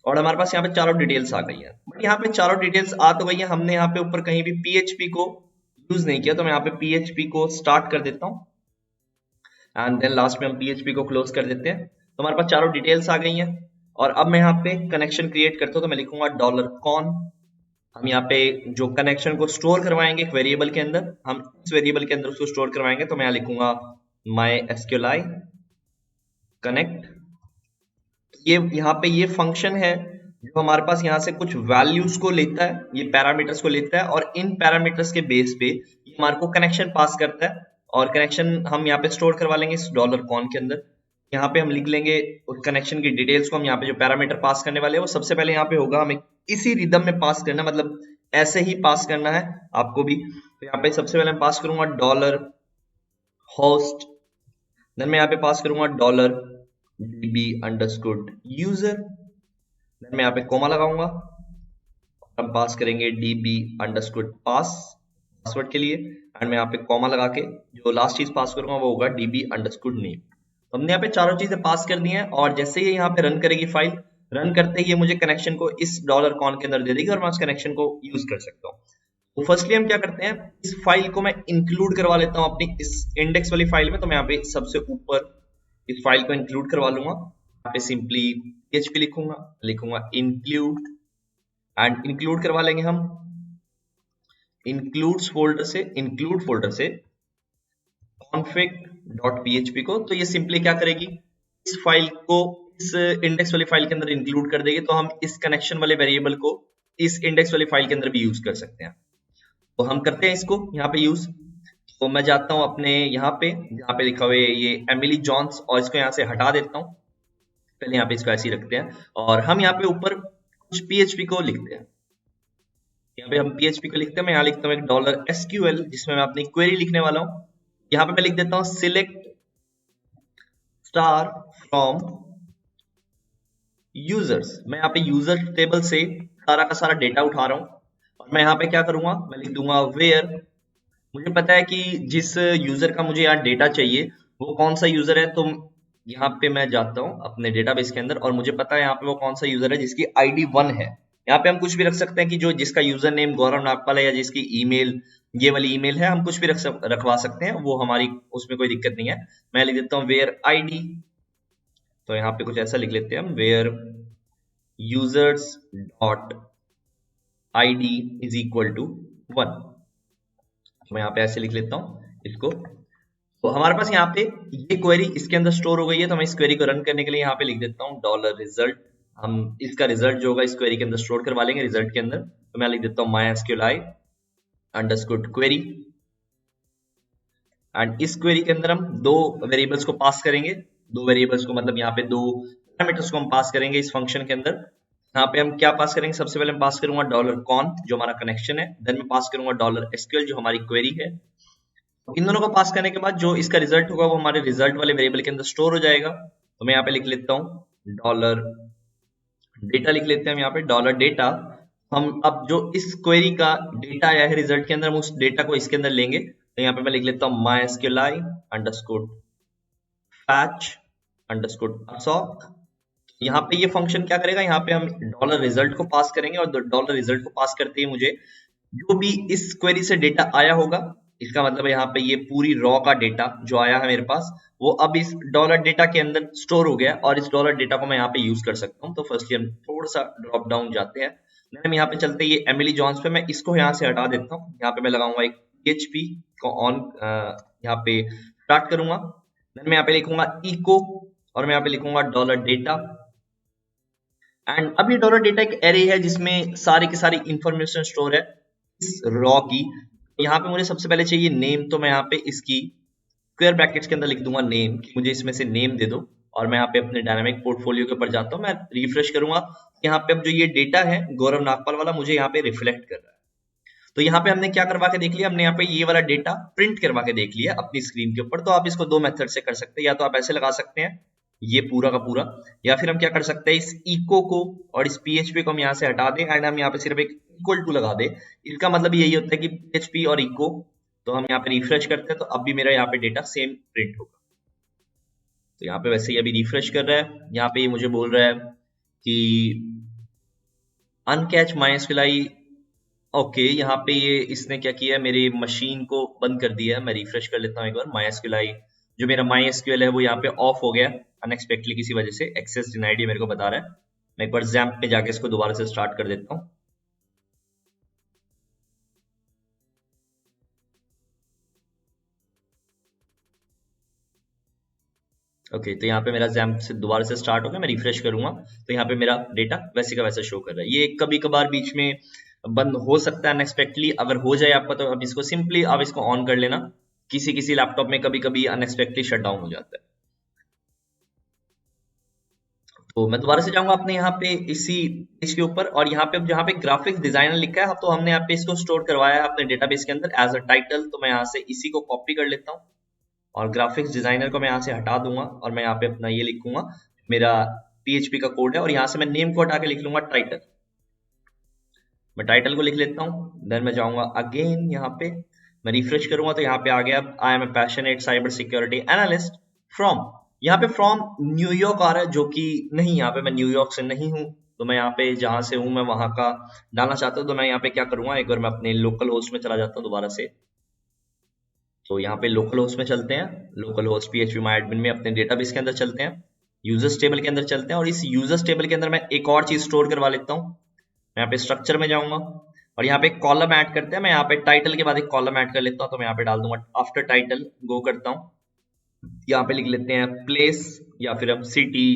A: और हमारे पास यहाँ पे चारों डिटेल्स आ गई है। बट यहाँ पे चारों डिटेल्स आ तो गई है, हमने यहाँ पे ऊपर कहीं भी PHP को यूज नहीं किया। तो मैं यहाँ पे PHP को स्टार्ट कर देता हूँ एंड देन लास्ट में हम PHP को क्लोज कर देते हैं। तो हमारे पास चारों डिटेल्स आ गई हैं। और अब मैं यहाँ पे कनेक्शन क्रिएट करता हूँ। तो मैं लिखूंगा $con। हम यहाँ पे जो कनेक्शन को स्टोर करवाएंगे एक वेरिएबल के अंदर, हम इस वेरिएबल के अंदर उसको स्टोर करवाएंगे। तो मैं यहाँ लिखूंगा MySQLi कनेक्ट। ये यहाँ पे ये फंक्शन है जो हमारे पास यहाँ से कुछ वैल्यूज को लेता है, ये पैरामीटर्स को लेता है, और इन पैरामीटर्स के बेस पे ये हमारे को कनेक्शन पास करता है। और कनेक्शन हम यहाँ पे स्टोर करवा लेंगे इस $con के अंदर। यहाँ पे हम लिख लेंगे उस कनेक्शन की डिटेल्स को। हम यहाँ पे जो पैरामीटर पास करने वाले हैं वो सबसे पहले यहाँ पे होगा, हमें इसी रिदम में पास करना, मतलब ऐसे ही पास करना है आपको भी। तो यहाँ पे सबसे पहले मैं पास करूंगा $host। देन मैं यहाँ पे पास करूंगा dollar db underscore user, then मैं यहाँ पे कोमा लगाऊंगा, हम पास करेंगे db अंडरस्कोर पासवर्ड के लिए, एंड मैं यहाँ पे कॉमा लगा के जो लास्ट चीज पास करूंगा वो होगा db अंडरस्कोर नेम। तो हमने यहाँ पे चारों चीजें पास कर दी हैं, और जैसे ही यहाँ पे रन करेगी फाइल, रन करते ही ये मुझे कनेक्शन को इस डॉलर कॉन के अंदर दे देगी और मैं उस कनेक्शन को यूज कर सकता हूँ। तो फर्स्टली हम क्या करते हैं, इस फाइल को मैं इंक्लूड करवा लेता हूँ अपनी इस इंडेक्स वाली फाइल में। तो मैं यहाँ पे सबसे ऊपर इस फाइल को इंक्लूड करवा लूंगा, यहाँ पे सिंपली php लिखूंगा इंक्लूड, एंड इंक्लूड करवा लेंगे हम इंक्लूड फोल्डर से config.php को। तो ये सिंपली क्या करेगी, इस फाइल को इस इंडेक्स वाली फाइल के अंदर इंक्लूड कर देगी, तो हम इस कनेक्शन वाले वेरिएबल को इस इंडेक्स वाली फाइल के अंदर भी यूज कर सकते हैं। तो हम करते हैं इसको यहाँ पे यूज। तो मैं जाता हूँ अपने यहाँ पे लिखा हुआ है ये एमिली जॉन्स, और इसको यहाँ से हटा देता हूँ। पहले यहाँ पे इसको ऐसे ही रखते हैं, और हम यहाँ पे ऊपर कुछ PHP को लिखते हैं। यहाँ पे हम PHP को लिखते हैं, मैं यहाँ लिखता हूँ एक $SQL, जिसमें मैं अपनी क्वेरी लिखने वाला हूँ। यहाँ पे मैं लिख देता हूँ सिलेक्ट स्टार फ्रॉम यूजर्स। मैं यहाँ पे यूजर टेबल से सारा का सारा डेटा उठा रहा हूँ, और मैं यहाँ पे क्या करूंगा, मैं लिख दूंगा वेयर। मुझे पता है कि जिस यूजर का मुझे यहाँ डेटा चाहिए वो कौन सा यूजर है, तो यहाँ पे मैं जाता हूँ अपने डेटाबेस के अंदर, और मुझे पता है यहाँ पे वो कौन सा यूजर है जिसकी ID 1 है। यहाँ पे हम कुछ भी रख सकते हैं कि जो जिसका यूजर नेम गौरव नागपाल है, या जिसकी ईमेल ये वाली ईमेल है, हम कुछ भी रखवा सकते हैं, वो हमारी उसमें कोई दिक्कत नहीं है। मैं लिख देता हूँ वेयर ID। तो यहाँ पे कुछ ऐसा लिख लेते हैं हम, where users dot ID is equal to 1। मैं यहाँ पे ऐसे लिख लेता हूँ इसको। तो हमारे पास यहाँ पे ये क्वेरी इसके अंदर स्टोर हो गई है, तो मैं इस क्वेरी को रन करने के लिए यहाँ पे लिख देता हूँ $result। हम इसका रिजल्ट जो होगा इस क्वेरी के अंदर स्टोर करवा लेंगे रिजल्ट के अंदर। तो मैं लिख देता हूँ MySQL अंडरस्कोर क्वेरी, एंड इस क्वेरी के अंदर हम दो वेरिएबल्स को पास करेंगे। दो वेरिएबल्स को मतलब यहाँ पे दो पैरामीटर्स को हम पास करेंगे इस फंक्शन के अंदर। यहाँ पे हम क्या पास करेंगे, सबसे पहले मैं पास करूंगा $con जो हमारा कनेक्शन है, देन मैं पास करूंगा $SQL जो हमारी क्वेरी है। इन दोनों को पास करने के बाद जो इसका रिजल्ट होगा वो हमारे रिजल्ट वाले वेरिएबल के अंदर स्टोर हो जाएगा। तो मैं यहाँ पे लिख लेता हूँ डॉलर डेटा, लिख लेते हैं हम यहाँ पे $data। हम अब जो इस क्वेरी का डेटा आया है रिजल्ट के अंदर, हम उस डेटा को इसके अंदर लेंगे। तो यहाँ पे मैं लिख लेता हूँ MySQL underscore fetch underscore assoc। यहाँ पे ये फंक्शन क्या करेगा, यहाँ पे हम $result को पास करेंगे, और $result को पास करते ही मुझे जो भी इस क्वेरी से डेटा आया होगा, इसका मतलब यहाँ पे ये पूरी रॉ का डेटा जो आया है मेरे पास, वो अब इस $data के अंदर स्टोर हो गया, और इस $data को मैं यहाँ पे यूज कर सकता हूँ। तो फर्स्टली हम थोड़ा सा ड्रॉप डाउन जाते हैं, हम यहाँ पे चलते हैं ये एमिली जॉन्स पे, मैं इसको यहाँ से हटा देता हूँ। यहाँ पे मैं लगाऊंगा एक PHP को ऑन, यहाँ पे स्टार्ट करूंगा, देन मैं यहाँ पे लिखूंगा इको, और मैं यहाँ पे लिखूंगा $data। एंड अब ये $data एक एरे है जिसमें सारी की सारी इंफॉर्मेशन स्टोर है इस रॉ की। यहाँ पे मुझे सबसे पहले चाहिए नेम, तो मैं यहाँ पे इसकी स्क्वायर ब्रैकेट्स के अंदर लिख दूंगा नेम, कि मुझे इसमें से नेम दे दो। और मैं यहाँ पे अपने डायनामिक पोर्टफोलियो के ऊपर जाता हूँ, मैं रिफ्रेश करूंगा। यहाँ पे अब जो ये डेटा है गौरव नागपाल वाला मुझे यहाँ पे रिफ्लेक्ट कर रहा है। तो यहाँ पे हमने क्या करवा के देख लिया, हमने यहाँ पे ये वाला डेटा प्रिंट करवा के देख लिया अपनी स्क्रीन के ऊपर। तो आप इसको दो मेथड से कर सकते हैं, या तो आप ऐसे लगा सकते हैं ये पूरा का पूरा, या फिर हम क्या कर सकते हैं, इस इको को और इस PHP को हम यहाँ से हटा दें, एंड हम यहाँ पे सिर्फ एक इक्वल टू लगा दे। इसका मतलब यही होता है कि PHP और इको, तो हम यहाँ पे रिफ्रेश करते हैं तो अब भी मेरा यहाँ पे डेटा सेम प्रिंट होगा। तो यहाँ पे वैसे ही अभी रिफ्रेश कर रहा है, यहाँ पे ये मुझे बोल रहा है कि अनकैच MySQL। ओके, यहाँ पे ये इसने क्या किया है, मेरी मशीन को बंद कर दिया है। मैं रिफ्रेश कर लेता हूँ एक बार। MySQL जो मेरा MySQL है वो यहाँ पे ऑफ हो गया अनएक्सपेक्टली किसी वजह से, एक्सेस डिनाइड मेरे को बता रहा है। मैं एक बार XAMPP पे जाके इसको दोबारा से स्टार्ट कर देता हूँ। ओके, तो यहाँ पे मेरा XAMPP से दोबारा से स्टार्ट हो गया। मैं रिफ्रेश करूंगा तो यहाँ पे मेरा डेटा वैसे का वैसा शो कर रहा है। ये कभी कभार बीच में बंद हो सकता है अनएक्सपेक्टली, अगर हो जाए आपका तो अब इसको सिंपली आप इसको ऑन कर लेना। किसी किसी लैपटॉप में कभी कभी अनएक्सपेक्टली शट डाउन हो जाता है। तो मैं दोबारा से जाऊंगा अपने यहाँ पे इसी पेज के ऊपर, और यहाँ पे जहाँ पे ग्राफिक्स डिजाइनर लिखा है तो हमने यहाँ पे इसको स्टोर करवाया है अपने डेटाबेस के अंदर एज अ टाइटल। तो मैं यहाँ से इसी को कॉपी कर लेता हूँ और ग्राफिक्स डिजाइनर को मैं यहाँ से हटा दूंगा और मैं यहाँ पे अपना ये लिखूंगा मेरा PHP का कोड है, और यहाँ से मैं नेम को हटा के लिख लूंगा टाइटल। मैं टाइटल को लिख लेता हूँ, देन मैं जाऊंगा अगेन यहाँ पे, मैं रिफ्रेश करूंगा तो यहाँ पे आ गया I am a passionate cyber security analyst from, यहाँ पे फ्रॉम न्यूयॉर्क आ रहा है, जो कि नहीं, यहाँ पे मैं न्यूयॉर्क से नहीं हूँ। तो मैं यहाँ पे जहां से हूँ मैं वहां का डालना चाहता हूँ, तो मैं यहाँ पे क्या करूंगा, एक बार मैं अपने लोकल होस्ट में चला जाता हूँ दोबारा से। तो यहाँ पे लोकल होस्ट में चलते हैं, लोकल होस्ट PHP माई एडमिन में अपने डेटाबेस के अंदर चलते हैं, यूजर्स टेबल के अंदर चलते हैं, और इस यूजर्स टेबल के अंदर मैं एक और चीज स्टोर करवा लेता हूँ। मैं यहाँ पे स्ट्रक्चर में जाऊंगा और यहाँ पे एक कॉलम ऐड करते हैं, मैं यहाँ पे टाइटल के बाद एक कॉलम ऐड कर लेता हूँ, तो मैं यहाँ पे डाल दूंगा आफ्टर टाइटल, गो करता हूँ, यहाँ पे लिख लेते हैं प्लेस या फिर हम सिटी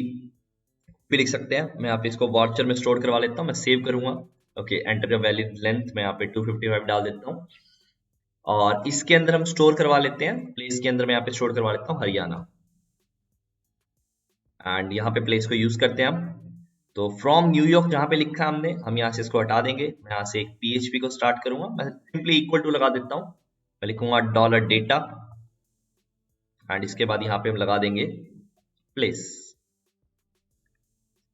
A: भी लिख सकते हैं। मैं यहाँ पे इसको वाउचर में स्टोर करवा लेता हूँ, मैं सेव करूंगा। ओके, एंटर वैलिड लेंथ मैं यहाँ पे 255 डाल देता हूँ, और इसके अंदर हम स्टोर करवा लेते हैं, प्लेस के अंदर मैं यहाँ पे स्टोर करवा लेता हूँ हरियाणा, एंड यहाँ पे प्लेस को यूज करते हैं हम। तो फ्रॉम न्यूयॉर्क जहां पे लिखा है हमने, हम यहाँ से इसको हटा देंगे, मैं यहाँ से एक PHP को स्टार्ट करूंगा, मैं सिंपली इक्वल टू लगा देता हूँ, मैं लिखूंगा डॉलर डेटा, एंड इसके बाद यहाँ पे हम लगा देंगे प्लेस।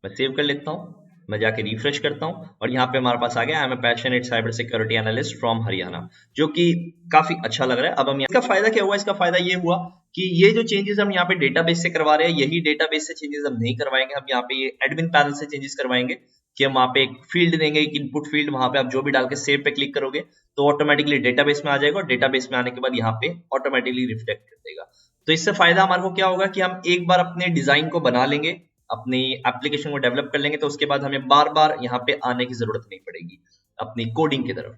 A: मैं सेव कर लेता हूँ, मैं जाके रिफ्रेश करता हूँ, और यहाँ पे हमारे पास आ गया I am a passionate cyber security analyst from Haryana, जो कि काफी अच्छा लग रहा है। अब हम इसका फायदा क्या हुआ, इसका फायदा ये हुआ कि ये जो चेंजेस हम यहाँ पे डेटाबेस से करवा रहे हैं, यही डेटाबेस से चेंजेस हम नहीं करवाएंगे, हम यहाँ पे ये एडमिन पैनल से चेंजेस करवाएंगे, कि हम वहाँ पे एक फील्ड देंगे, एक इनपुट फील्ड, वहां पे आप जो भी डाल के सेव पे क्लिक करोगे तो ऑटोमेटिकली डेटाबेस में आ जाएगा, और डेटाबेस में आने के बाद यहाँ पे ऑटोमेटिकली रिफ्लेक्ट कर देगा। तो इससे फायदा हमारे को क्या होगा कि हम एक बार अपने डिजाइन को बना लेंगे, अपनी एप्लीकेशन को डेवलप कर लेंगे, तो उसके बाद हमें बार बार यहाँ पे आने की जरूरत नहीं पड़ेगी अपनी कोडिंग की तरफ।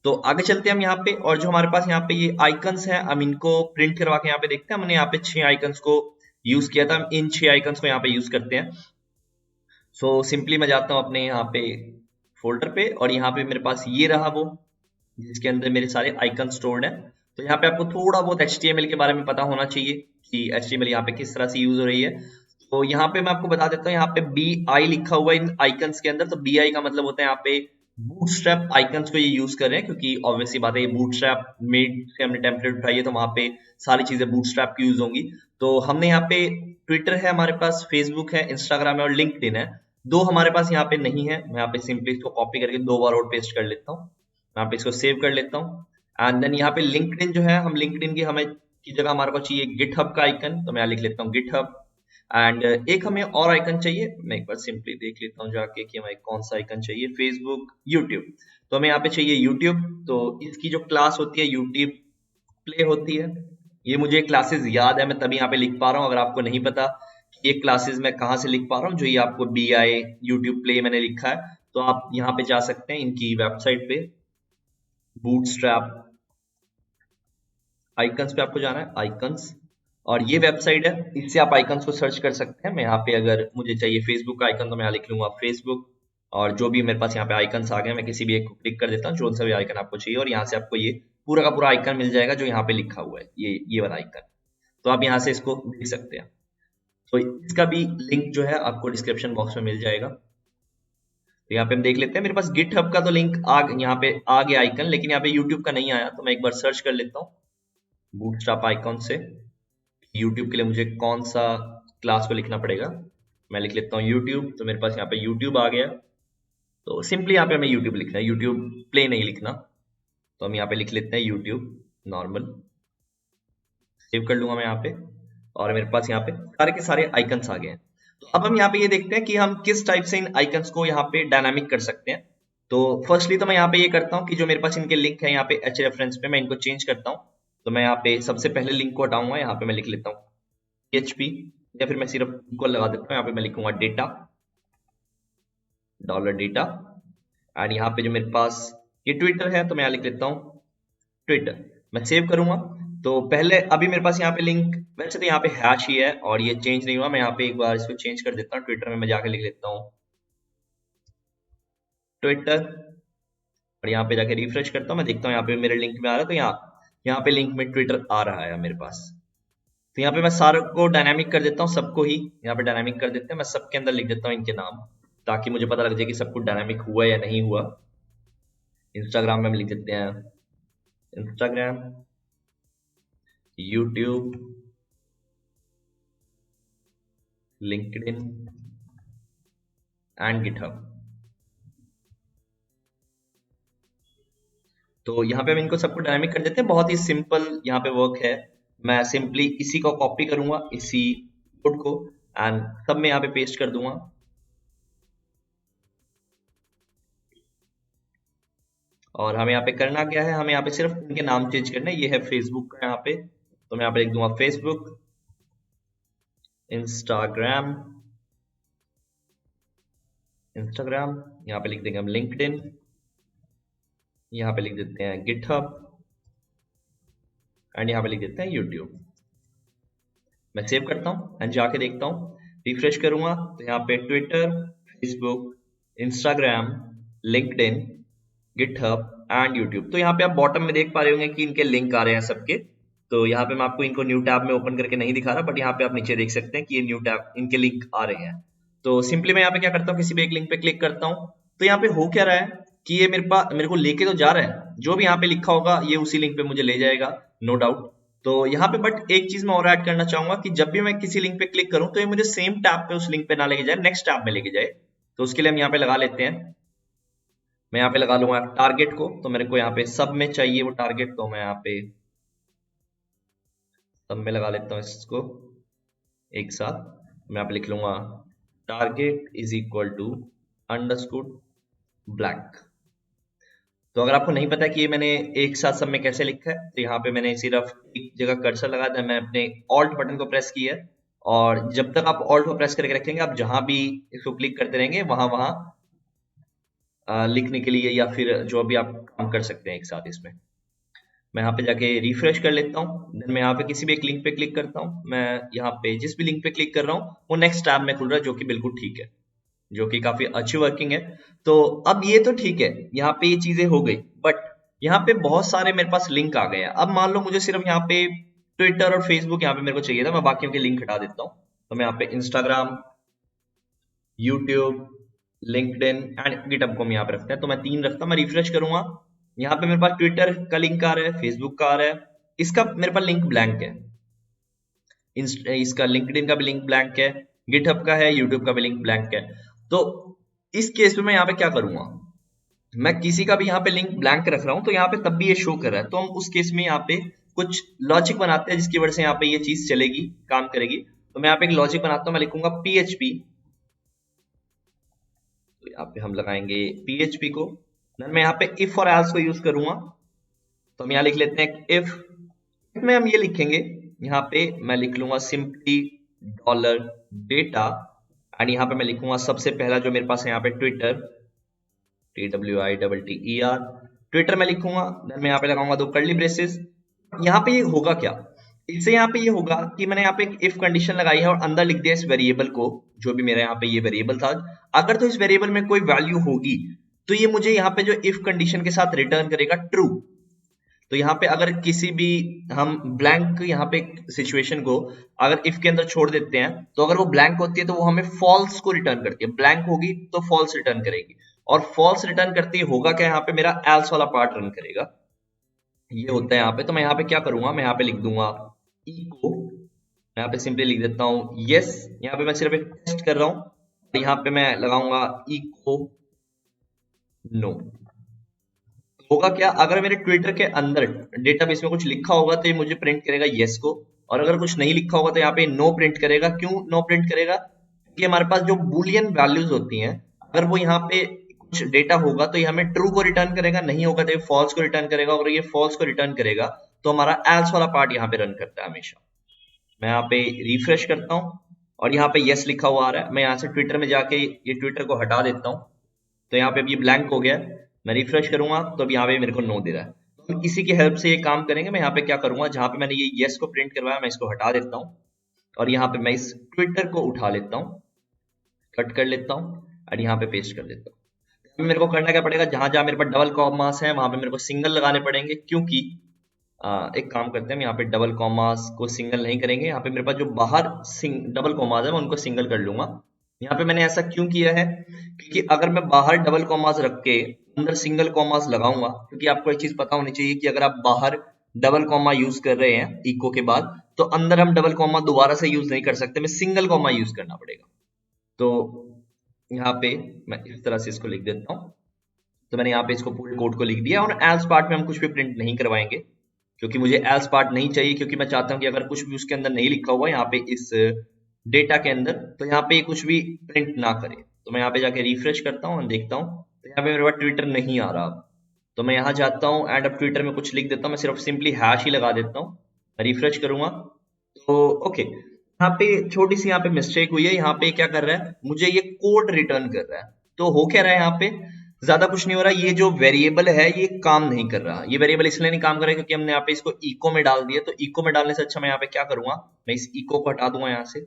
A: तो आगे चलते हैं हम यहाँ पे, और जो हमारे पास यहाँ पे ये आइकन्स हैं, हम इनको प्रिंट करवा के यहाँ पे देखते हैं। हमने यहाँ पे 6 आइकन्स को यूज किया था, हम इन 6 आइकन्स को यहाँ पे यूज करते हैं। सो सिंपली मैं जाता हूँ अपने यहाँ पे फोल्डर पे, और यहाँ पे मेरे पास ये रहा वो, जिसके अंदर मेरे सारे आइकन स्टोर्ड है। तो यहाँ पे आपको थोड़ा बहुत HTML के बारे में पता होना चाहिए कि HTML यहाँ पे किस तरह से यूज हो रही है। तो यहाँ पे मैं आपको बता देता हूँ, यहाँ पे BI लिखा हुआ है इन आइकन्स के अंदर। तो BI का मतलब होता है यहाँ पे बूटस्ट्रैप आइकन्स को ये यूज कर रहे हैं, क्योंकि ऑब्वियसली बात है ये बूटस्ट्रैप मेड से हमने टेम्पलेट उठाई है, तो वहां पे सारी चीजें बूटस्ट्रैप की यूज होंगी। तो हमने यहाँ पे ट्विटर है हमारे पास, फेसबुक है, इंस्टाग्राम है और लिंक्डइन है, दो हमारे पास यहाँ पे नहीं है। मैं यहाँ पे सिंपली इसको कॉपी करके 2 बार और पेस्ट कर लेता हूँ, यहाँ पे इसको सेव कर लेता हूँ। एंड देन यहाँ पे लिंक्डइन जो है, हम लिंक्डइन की हमें की जगह हमारे को चाहिए गिटहब का आइकन, तो मैं यहाँ लिख लेता हूँ गिटहब। एंड एक हमें और आइकन चाहिए, मैं एक बार सिंपली देख लेता हूँ जाके कि हमें कौन सा आइकन चाहिए, फेसबुक, यूट्यूब। तो हमें यहाँ पे चाहिए यूट्यूब, तो इसकी जो क्लास होती है यूट्यूब प्ले होती है, ये मुझे क्लासेस याद है, मैं तभी यहाँ पे लिख पा रहा हूँ। अगर आपको नहीं पता कि ये क्लासेस मैं कहाँ से लिख पा रहा हूँ, जो ये आपको BI यूट्यूब प्ले मैंने लिखा है, तो आप यहाँ पे जा सकते हैं इनकी वेबसाइट पे, बूटस्ट्रैप आइकन्स पे आपको जाना है, आइकन्स, और ये वेबसाइट है, इससे आप आइकन्स को सर्च कर सकते हैं। मैं यहाँ पे अगर मुझे चाहिए फेसबुक का आइकन, तो मैं यहाँ लिख लूंगा फेसबुक, और जो भी मेरे पास यहाँ पे आइकन्स आ गए, मैं किसी भी एक को क्लिक कर देता हूँ, जो सा भी आइकन आपको चाहिए, और यहाँ से आपको ये पूरा का पूरा आइकन मिल जाएगा जो यहाँ पे लिखा हुआ है, ये वाला आइकन। तो आप यहाँ से इसको देख सकते हैं। तो इसका भी लिंक जो है आपको डिस्क्रिप्शन बॉक्स में मिल जाएगा। तो यहाँ पे हम देख लेते हैं, मेरे पास गिटहब का तो लिंक यहाँ पे आ गया आइकन, लेकिन यहाँ पे यूट्यूब का नहीं आया। तो मैं एक बार सर्च कर लेता हूँ बूटस्ट्रैप आइकन से, यूट्यूब के लिए मुझे कौन सा क्लास को लिखना पड़ेगा। मैं लिख लेता हूँ यूट्यूब, तो मेरे पास यहाँ पे यूट्यूब आ गया। तो सिंपली यहाँ पे हमें यूट्यूब लिखना है, यूट्यूब प्ले नहीं लिखना। तो हम यहाँ पे लिख लेते हैं यूट्यूब नॉर्मल, सेव कर लूंगा मैं यहाँ पे, और मेरे पास यहाँ पे सारे के सारे आइकन्स आ गए हैं। तो अब हम यहाँ पे ये देखते हैं कि हम किस टाइप से इन आइकन्स को यहाँ पे डायनामिक कर सकते हैं। तो फर्स्टली तो मैं यहाँ पे ये करता हूँ कि जो मेरे पास इनके लिंक है यहाँ पे Href पे, मैं इनको चेंज करता हूँ। तो मैं यहाँ पे सबसे पहले लिंक को हटाऊंगा, यहाँ पे मैं लिख लेता हूँ PHP, या फिर मैं सिर्फ इक्वल लगा देता हूँ, यहाँ पे मैं लिखूंगा डेटा, डॉलर डेटा। एंड यहाँ पे जो मेरे पास ये ट्विटर है, तो मैं यहाँ लिख लेता हूँ ट्विटर, मैं सेव करूंगा। तो पहले अभी मेरे पास यहाँ पे लिंक, वैसे तो यहाँ पे हैश ही है और ये चेंज नहीं हुआ। मैं यहाँ पे एक बार इसको चेंज कर देता हूँ, ट्विटर में मैं जाके लिख लेता हूँ ट्विटर, और यहाँ पे जाके रिफ्रेश करता हूँ, मैं देखता हूँ यहाँ पे मेरे लिंक में आ रहा है। तो यहाँ पे लिंक में ट्विटर आ रहा है मेरे पास। तो यहाँ पे मैं सारे को डायनामिक कर देता हूँ, सबको ही यहाँ पे डायनामिक कर देते हैं। मैं सबके अंदर लिख देता हूँ इनके नाम, ताकि मुझे पता लग जाए कि सब कुछ डायनामिक हुआ या नहीं हुआ। इंस्टाग्राम में हम लिख देते हैं Instagram, YouTube, LinkedIn and GitHub. तो यहाँ पे हम इनको सबको डायनामिक कर देते हैं। बहुत ही सिंपल यहाँ पे वर्क है। मैं सिंपली इसी को कॉपी करूंगा, इसी कोड को, एंड सब में यहाँ पे पेस्ट कर दूंगा। और हमें यहाँ पे करना क्या है, हमें यहाँ पे सिर्फ उनके नाम चेंज करने हैं। ये है फेसबुक का यहाँ पे, तो मैं यहाँ पे लिख दूंगा फेसबुक, इंस्टाग्राम, यहाँ पे लिख देंगे हम लिंक्डइन, यहाँ पे लिख देते हैं गिटहब, एंड यहाँ पे लिख देते हैं यूट्यूब। मैं सेव करता हूँ एंड जाके देखता हूँ, रिफ्रेश करूंगा तो यहाँ पे Twitter, Facebook, Instagram, LinkedIn, GitHub and YouTube. तो यहाँ पे आप बॉटम में देख पा रहे होंगे कि इनके लिंक आ रहे हैं सबके। तो यहाँ पे मैं आपको इनको न्यू टैब में ओपन करके नहीं दिखा रहा, बट यहाँ पे आप नीचे देख सकते हैं कि ये न्यू टैब इनके लिंक आ रहे हैं। तो सिंपली मैं यहाँ पे क्या करता हूँ, किसी भी एक लिंक पे क्लिक करता हूँ। तो यहाँ पे हो क्या रहा है कि ये मेरे को लेके तो जा रहा है, जो भी यहाँ पे लिखा होगा ये उसी लिंक पे मुझे ले जाएगा, नो डाउट। तो यहाँ पे बट एक चीज मैं और ऐड करना चाहूंगा कि जब भी मैं किसी लिंक पे क्लिक करूं तो ये मुझे सेम टैब पे उस लिंक पे ना लेके जाए, नेक्स्ट टैब में लेके जाए। तो उसके लिए हम यहाँ पे लगा लेते हैं, मैं यहाँ पे लगा लूंगा टारगेट को। तो मेरे को यहाँ पे सब में चाहिए वो टारगेट, तो मैं यहाँ पे सब में लगा लेता हूँ इसको एक साथ। मैं यहाँ पे लिख लूंगा target is equal to underscore black. तो अगर आपको नहीं पता कि ये मैंने एक साथ सब में कैसे लिखा है, तो यहाँ पे मैंने सिर्फ एक जगह कर्सर लगा दिया, मैं अपने ऑल्ट बटन को प्रेस किया है, और जब तक आप ऑल्ट को प्रेस करके रखेंगे, आप जहां भी इसको क्लिक करते रहेंगे वहां वहां लिखने के लिए या फिर जो भी आप काम कर सकते हैं एक साथ इसमें। मैं यहाँ पे जाके रिफ्रेश कर लेता हूँ, देन मैं यहाँ पे किसी भी एक लिंक पे क्लिक करता हूँ। मैं यहाँ पे जिस भी लिंक पे क्लिक कर रहा हूँ वो नेक्स्ट टैब में खुल रहा है, जो कि बिल्कुल ठीक है, जो कि काफी अच्छी वर्किंग है। तो अब ये तो ठीक है, यहाँ पे ये चीजें हो गई, बट यहाँ पे बहुत सारे मेरे पास लिंक आ गए हैं। अब मान लो मुझे सिर्फ यहाँ पे ट्विटर और फेसबुक यहाँ पे मेरे को चाहिए था, मैं बाकियों के लिंक हटा देता हूँ। तो मैं यहाँ पे Instagram, YouTube, LinkedIn and GitHub को हम यहाँ पे रखते हैं। तो मैं 3 रखता हूँ, मैं रिफ्रेश करूंगा, यहाँ पे मेरे पास ट्विटर का लिंक आ रहा है, फेसबुक का आ रहा है, इसका मेरे पास लिंक ब्लैंक है, इसका लिंक्डइन का भी लिंक ब्लैंक है, गिटहब का है, यूट्यूब का भी लिंक ब्लैंक है। तो इस केस में मैं यहाँ पे क्या करूंगा, मैं किसी का भी यहाँ पे लिंक ब्लैंक रख रहा हूँ तो यहाँ पे तब भी ये शो कर रहा है। तो हम उस केस में यहाँ पे कुछ लॉजिक बनाते हैं जिसकी वजह से यहाँ पे ये चीज चलेगी, काम करेगी। तो मैं यहाँ पे एक लॉजिक बनाता हूँ, मैं लिखूंगा PHP। तो यहाँ पे हम लगाएंगे PHP को, देन मैं यहाँ पे इफ और एल्स को यूज करूंगा। तो हम यहाँ लिख लेते हैं इफ में हम ये लिखेंगे, यहाँ पे मैं लिख लूंगा सिंपली डॉलर डेटा, एंड यहाँ पे मैं लिखूंगा सबसे पहला जो मेरे पास है यहाँ पे ट्विटर, TWITTER, ट्विटर में लिखूंगा। देन मैं यहाँ पे लगाऊंगा 2 कर्ली ब्रेसेस। यहाँ पे ये होगा क्या, इससे यहाँ पे ये होगा कि मैंने यहाँ पे एक इफ कंडीशन लगाई है और अंदर लिख दिया इस वेरिएबल को, जो भी मेरा यहाँ पे ये वेरिएबल था। अगर तो इस वेरिएबल में कोई वैल्यू होगी तो ये मुझे यहाँ पे जो इफ कंडीशन के साथ रिटर्न करेगा ट्रू। तो यहाँ पे अगर किसी भी हम ब्लैंक यहाँ पे सिचुएशन को अगर इफ के अंदर छोड़ देते हैं, तो अगर वो ब्लैंक होती है तो वो हमें फॉल्स को रिटर्न करती है, ब्लैंक होगी तो फॉल्स रिटर्न करेगी। और फॉल्स रिटर्न करती होगा क्या, यहाँ पे मेरा एल्स वाला पार्ट रन करेगा, ये होता है यहाँ पे। तो मैं यहाँ पे क्या करूंगा, मैं यहाँ पे लिख दूंगा इको, मैं यहाँ पे सिंपली लिख देता हूँ यस। यहाँ पे मैं सिर्फ एक टेस्ट कर रहा हूँ, यहाँ पे मैं लगाऊंगा इको नो। होगा क्या, अगर मेरे ट्विटर के अंदर डेटाबेस में कुछ लिखा होगा तो ये मुझे प्रिंट करेगा यस को, और अगर कुछ नहीं लिखा होगा तो यहाँ पे नो प्रिंट करेगा। क्यों नो प्रिंट करेगा, क्योंकि हमारे पास जो बुलियन वैल्यूज होती हैं, अगर वो यहाँ पे कुछ डेटा होगा तो ये हमें ट्रू को रिटर्न करेगा, नहीं होगा तो ये फॉल्स को रिटर्न करेगा, और ये फॉल्स को रिटर्न करेगा तो हमारा एल्स वाला पार्ट यहाँ पे रन करता है हमेशा। मैं यहाँ पे रिफ्रेश करता हूँ और यहाँ पे यस लिखा हुआ आ रहा है। मैं यहाँ से ट्विटर में जाके ये ट्विटर को हटा देता हूँ, तो यहाँ पे अब ये ब्लैंक हो गया। मैं रिफ्रेश करूंगा तो अब यहाँ पे मेरे को नो दे रहा है। तो हम इसी की हेल्प से ये काम करेंगे। मैं यहाँ पे क्या करूंगा, जहां पे मैंने ये यस को प्रिंट करवाया मैं इसको हटा देता हूँ, और यहाँ पे मैं इस ट्विटर को उठा लेता हूँ, कट कर लेता हूँ और यहाँ पे पेस्ट कर देता हूँ। मेरे को करना क्या पड़ेगा, जहां जहां मेरे पास डबल कॉमास है वहां पे मेरे को सिंगल लगाने पड़ेंगे, क्योंकि एक काम करते हैं, हम यहाँ पे डबल कॉमास को सिंगल नहीं करेंगे। यहाँ पे मेरे पास जो बाहर डबल कॉमास है मैं उनको सिंगल कर लूंगा। यहाँ पे मैंने ऐसा क्यों किया है, क्योंकि अगर मैं बाहर डबल कॉमास रख के अंदर सिंगल कॉमास लगाऊंगा, क्योंकि आपको एक चीज पता होनी चाहिए कि अगर आप बाहर डबल कॉमा यूज कर रहे हैं इको के बाद, तो अंदर हम डबल कॉमा दोबारा से यूज नहीं कर सकते, हमें सिंगल कॉमा यूज करना पड़ेगा। तो यहाँ पे मैं इस तरह से इसको लिख देता हूँ। तो मैंने यहाँ पे इसको पूरे कोड को लिख दिया, और एल्स पार्ट में हम कुछ भी प्रिंट नहीं करवाएंगे, क्योंकि मुझे एल्स पार्ट नहीं चाहिए, क्योंकि मैं चाहता हूँ कि अगर कुछ भी उसके अंदर नहीं लिखा हुआ यहाँ पे इस डेटा के अंदर, तो यहाँ पे कुछ भी प्रिंट ना करे। तो मैं यहाँ पे जाके रिफ्रेश करता हूँ और देखता हूँ, तो यहाँ पे मेरे पास ट्विटर नहीं आ रहा। तो मैं यहाँ जाता हूँ एंड अब ट्विटर में कुछ लिख देता हूँ, मैं सिर्फ सिंपली हैश ही लगा देता हूँ, रिफ्रेश करूंगा तो ओके। यहाँ पे छोटी सी यहाँ पे मिस्टेक हुई है, यहाँ पे क्या कर रहा है, मुझे ये कोड रिटर्न कर रहा है। तो हो क्या रहा है, यहाँ पे ज्यादा कुछ नहीं हो रहा, ये जो वेरिएबल है ये काम नहीं कर रहा। ये वेरिएबल इसलिए नहीं काम कर रहा है क्योंकि हमने यहाँ पे इसको इको में डाल दिया। तो इको में डालने से अच्छा मैं यहाँ पे क्या करूंगा, मैं इस इको को हटा दूंगा यहाँ से,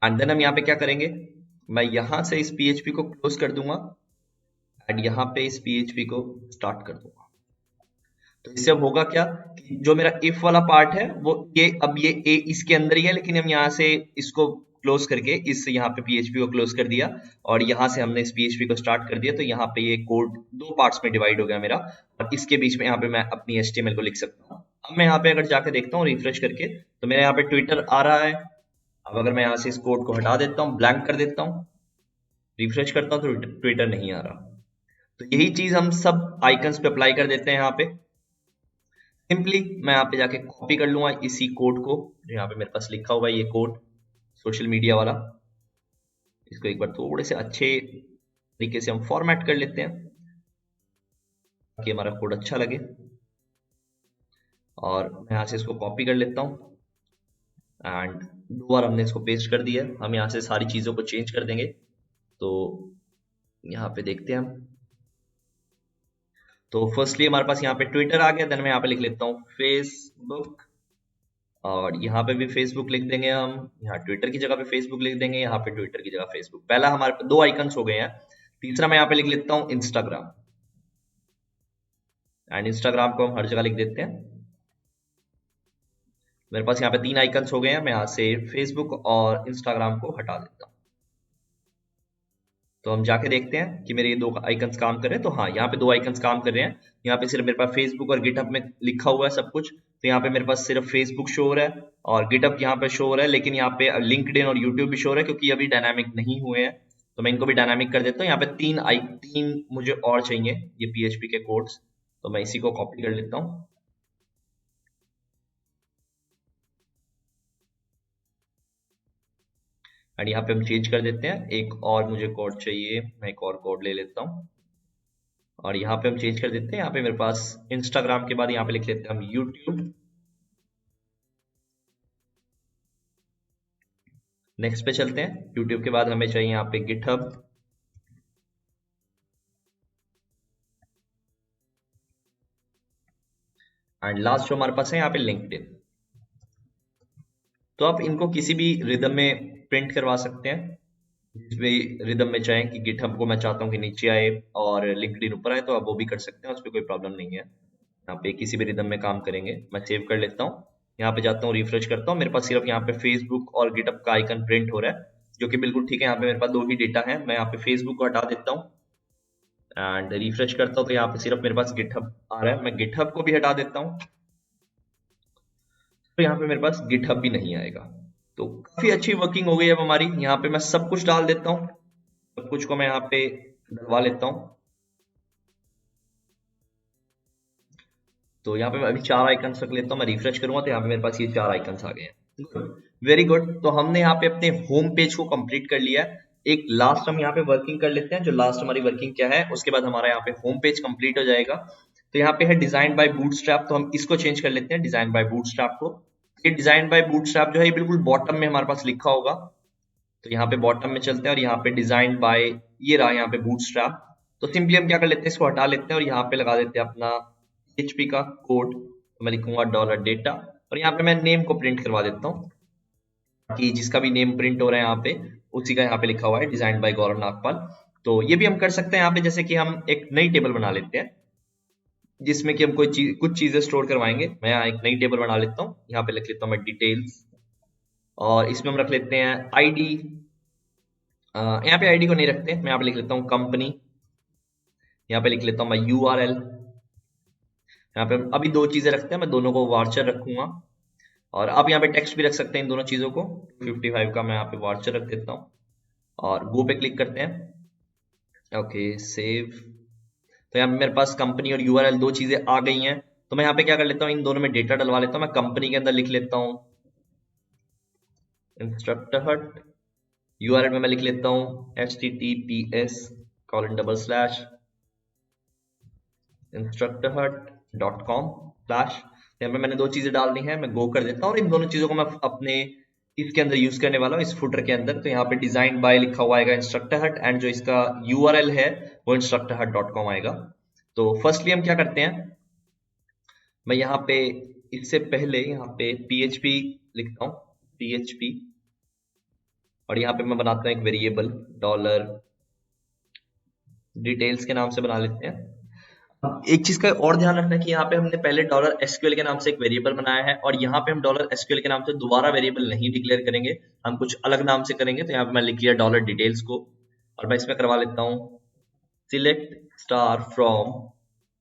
A: एंड देन हम यहाँ पे क्या करेंगे, मैं यहाँ से इस पीएचपी को क्लोज कर दूंगा एंड यहाँ पे इस पीएचपी को स्टार्ट कर दूंगा। तो इससे अब होगा क्या कि जो मेरा इफ वाला पार्ट है वो ये अब ये ए इसके अंदर ही है, लेकिन हम यहाँ से इसको क्लोज करके इस यहाँ पे पीएचपी को क्लोज कर दिया, और यहाँ से हमने इस पीएचपी को स्टार्ट कर दिया। तो यहाँ पे ये कोड दो पार्ट्स में डिवाइड हो गया मेरा, और इसके बीच में यहाँ पे मैं अपनी एचटीएमएल को लिख सकता हूँ। अब मैं यहाँ पे अगर जाके देखता हूँ रिफ्रेश करके, तो मेरे यहाँ पे ट्विटर आ रहा है। अब अगर मैं यहाँ से इस कोड को हटा देता हूँ, ब्लैंक कर देता हूँ, रिफ्रेश करता हूँ, तो ट्विटर नहीं आ रहा। तो यही चीज हम सब आइकन्स पे अप्लाई कर देते हैं। यहाँ पे सिंपली मैं यहाँ पे जाके कॉपी कर लूंगा इसी कोड को, जो यहाँ पे मेरे पास लिखा हुआ है ये कोड सोशल मीडिया वाला। इसको एक बार थोड़े से अच्छे तरीके से हम फॉर्मेट कर लेते हैं ताकि हमारा कोड अच्छा लगे, और मैं यहाँ से इसको कॉपी कर लेता हूँ एंड दो बार हमने इसको पेस्ट कर दिया। हम यहाँ से सारी चीजों को चेंज कर देंगे। तो यहाँ पे देखते हैं हम, तो फर्स्टली हमारे पास यहाँ पे ट्विटर आ गया, देन मैं यहाँ पे लिख लेता हूँ फेसबुक, और यहाँ पे भी फेसबुक लिख देंगे हम, यहाँ ट्विटर की जगह पे फेसबुक लिख देंगे, यहाँ पे ट्विटर की जगह फेसबुक। पहला हमारे पे दो आइकन्स हो गए हैं। तीसरा मैं यहाँ पे लिख लेता हूँ इंस्टाग्राम, एंड इंस्टाग्राम को हम हर जगह लिख देते हैं। मेरे पास यहाँ पे तीन आइकन्स हो गए हैं। मैं यहाँ से फेसबुक और इंस्टाग्राम को हटा देता हूँ। तो हम जाके देखते हैं कि मेरे ये दो आइकन्स काम कर रहे हैं। तो हाँ, यहाँ पे दो आइकन्स काम कर रहे हैं। यहाँ पे सिर्फ मेरे पास फेसबुक और गिटहब में लिखा हुआ है सब कुछ। तो यहाँ पे मेरे पास सिर्फ फेसबुक शो हो रहा है और गिटहब यहाँ पे शो हो रहा है, लेकिन यहाँ पे लिंक्डइन और यूट्यूब भी शो हो रहा है क्योंकि अभी डायनामिक नहीं हुए हैं। तो मैं इनको भी डायनामिक कर देता हूँ। यहाँ पे तीन मुझे और चाहिए ये पीएचपी के कोड्स, तो मैं इसी को कॉपी कर लेता हूँ। एंड यहाँ पे हम चेंज कर देते हैं। एक और मुझे कोड चाहिए, मैं एक और कोड ले लेता हूँ और यहाँ पे हम चेंज कर देते हैं। यहाँ पे मेरे पास इंस्टाग्राम के बाद यहाँ पे लिख लेते हैं हम यूट्यूब। नेक्स्ट पे चलते हैं। यूट्यूब के बाद हमें चाहिए यहाँ पे गिटहब, एंड लास्ट जो हमारे पास है यहाँ पे लिंक्डइन। तो आप इनको किसी भी रिदम में प्रिंट करवा सकते हैं, जिस भी रिदम में चाहें कि गिटहब को मैं चाहता हूँ कि नीचे आए और लिंक्डइन ऊपर आए, तो आप वो भी कर सकते हैं, उस पर कोई प्रॉब्लम नहीं है। यहाँ पे किसी भी रिदम में काम करेंगे। मैं सेव कर लेता हूँ, यहाँ पे जाता हूँ, रिफ्रेश करता हूँ। मेरे पास सिर्फ यहाँ पे फेसबुक और गिटहब का आइकन प्रिंट हो रहा है, जो कि बिल्कुल ठीक है। यहाँ पे मेरे पास दो ही डेटा है। मैं यहाँ पे फेसबुक को हटा देता हूँ एंड रिफ्रेश करता हूँ, तो यहाँ पे सिर्फ मेरे पास गिटहब आ रहा है। मैं गिटहब को भी हटा देता हूँ, तो यहाँ पे मेरे पास गिटहब भी नहीं आएगा। तो काफी अच्छी वर्किंग हो गई अब हमारी। यहाँ पे मैं सब कुछ डाल देता हूँ, सब कुछ को मैं यहाँ पे डलवा लेता हूँ। तो यहाँ पे मैं अभी चार आइकन्स रख लेता हूँ। मैं रिफ्रेश करूंगा तो यहाँ पे मेरे पास ये चार आइकन्स आ गए हैं। Very good. तो हमने यहाँ पे अपने होम पेज को कंप्लीट कर लिया है। एक लास्ट हम यहाँ पे वर्किंग कर लेते हैं। जो लास्ट हमारी वर्किंग क्या है, उसके बाद हमारा यहाँ पे होम पेज कंप्लीट हो जाएगा। तो यहाँ पे है डिजाइन बाय बूटस्ट्रैप, तो हम इसको चेंज कर लेते हैं डिजाइन बाय बूटस्ट्रैप को। ये डिजाइन बाय बूटस्ट्रैप जो है, ये बिल्कुल बॉटम में हमारे पास लिखा होगा। तो यहाँ पे बॉटम में चलते हैं और यहाँ पे डिजाइन बाय, ये रहा यहाँ पे बूटस्ट्रैप। तो सिंपली हम क्या कर लेते हैं, इसको हटा लेते हैं और यहाँ पे लगा देते हैं अपना PHP का कोड। तो मैं लिखूंगा $data, और यहाँ पे मैं नेम को प्रिंट करवा देता हूँ कि जिसका भी नेम प्रिंट हो रहा है यहाँ पे, उसी का यहाँ पे लिखा हुआ है डिजाइन बाय गौरव नागपाल। तो ये भी हम कर सकते हैं यहाँ पे, जैसे कि हम एक नई टेबल बना लेते हैं जिसमें कि हम कुछ चीजें स्टोर करवाएंगे। मैं यहाँ एक नई टेबल बना लेता हूँ। यहाँ पे लिख लेता हूँ मैं डिटेल्स, और इसमें हम रख लेते हैं आईडी। यहाँ पे आईडी को नहीं रखते, मैं यहाँ पे लिख लेता हूँ कंपनी। यहाँ पे लिख लेता हूँ मैं URL। यहाँ पे हम अभी दो चीजें रखते हैं, मैं दोनों को वार्चर रखूंगा, और आप यहाँ पे टेक्स्ट भी रख सकते हैं इन दोनों चीजों को। 55 का मैं यहाँ पे वार्चर रख देता हूँ और गो पे क्लिक करते हैं। Okay, save. तो यहाँ पे मेरे पास कंपनी और यूआरएल दो चीजें आ गई हैं। तो मैं यहाँ पे क्या कर लेता हूँ, इन दोनों में डेटा डलवा लेता हूँ। मैं कंपनी के अंदर लिख लेता हूँ इंस्ट्रक्टर हट, यूआरएल में मैं लिख लेता हूँ https:// instructorhut.com/। यहाँ पे मैंने दो चीजें डाल दी हैं, मैं गो कर देता हूँ और इन दोनों चीजों को मैं अपने इसके अंदर यूज करने वाला हूँ, इस फुटर के अंदर। तो यहाँ पे डिजाइन बाय लिखा हुआ आएगा इंस्ट्रक्टर हट, एंड जो इसका यूआरएल है वो instructorhut.com आएगा। तो फर्स्टली हम क्या करते हैं, मैं यहाँ पे इससे पहले यहाँ पे PHP लिखता हूँ, PHP, और यहाँ पे मैं बनाता हूँ एक वेरिएबल डॉलर डिटेल्स के नाम से बना लेते हैं। एक चीज का और ध्यान रखना है कि यहाँ पे हमने पहले डॉलर एसक्यूएल के नाम से एक वेरिएबल बनाया है, और यहाँ पे हम डॉलर एसक्यूएल के नाम से दोबारा वेरिएबल नहीं डिक्लेयर करेंगे, हम कुछ अलग नाम से करेंगे। तो यहाँ पे मैं लिख लिया डॉलर डिटेल्स को, और मैं इसमें करवा लेता हूँ सिलेक्ट स्टार फ्रॉम।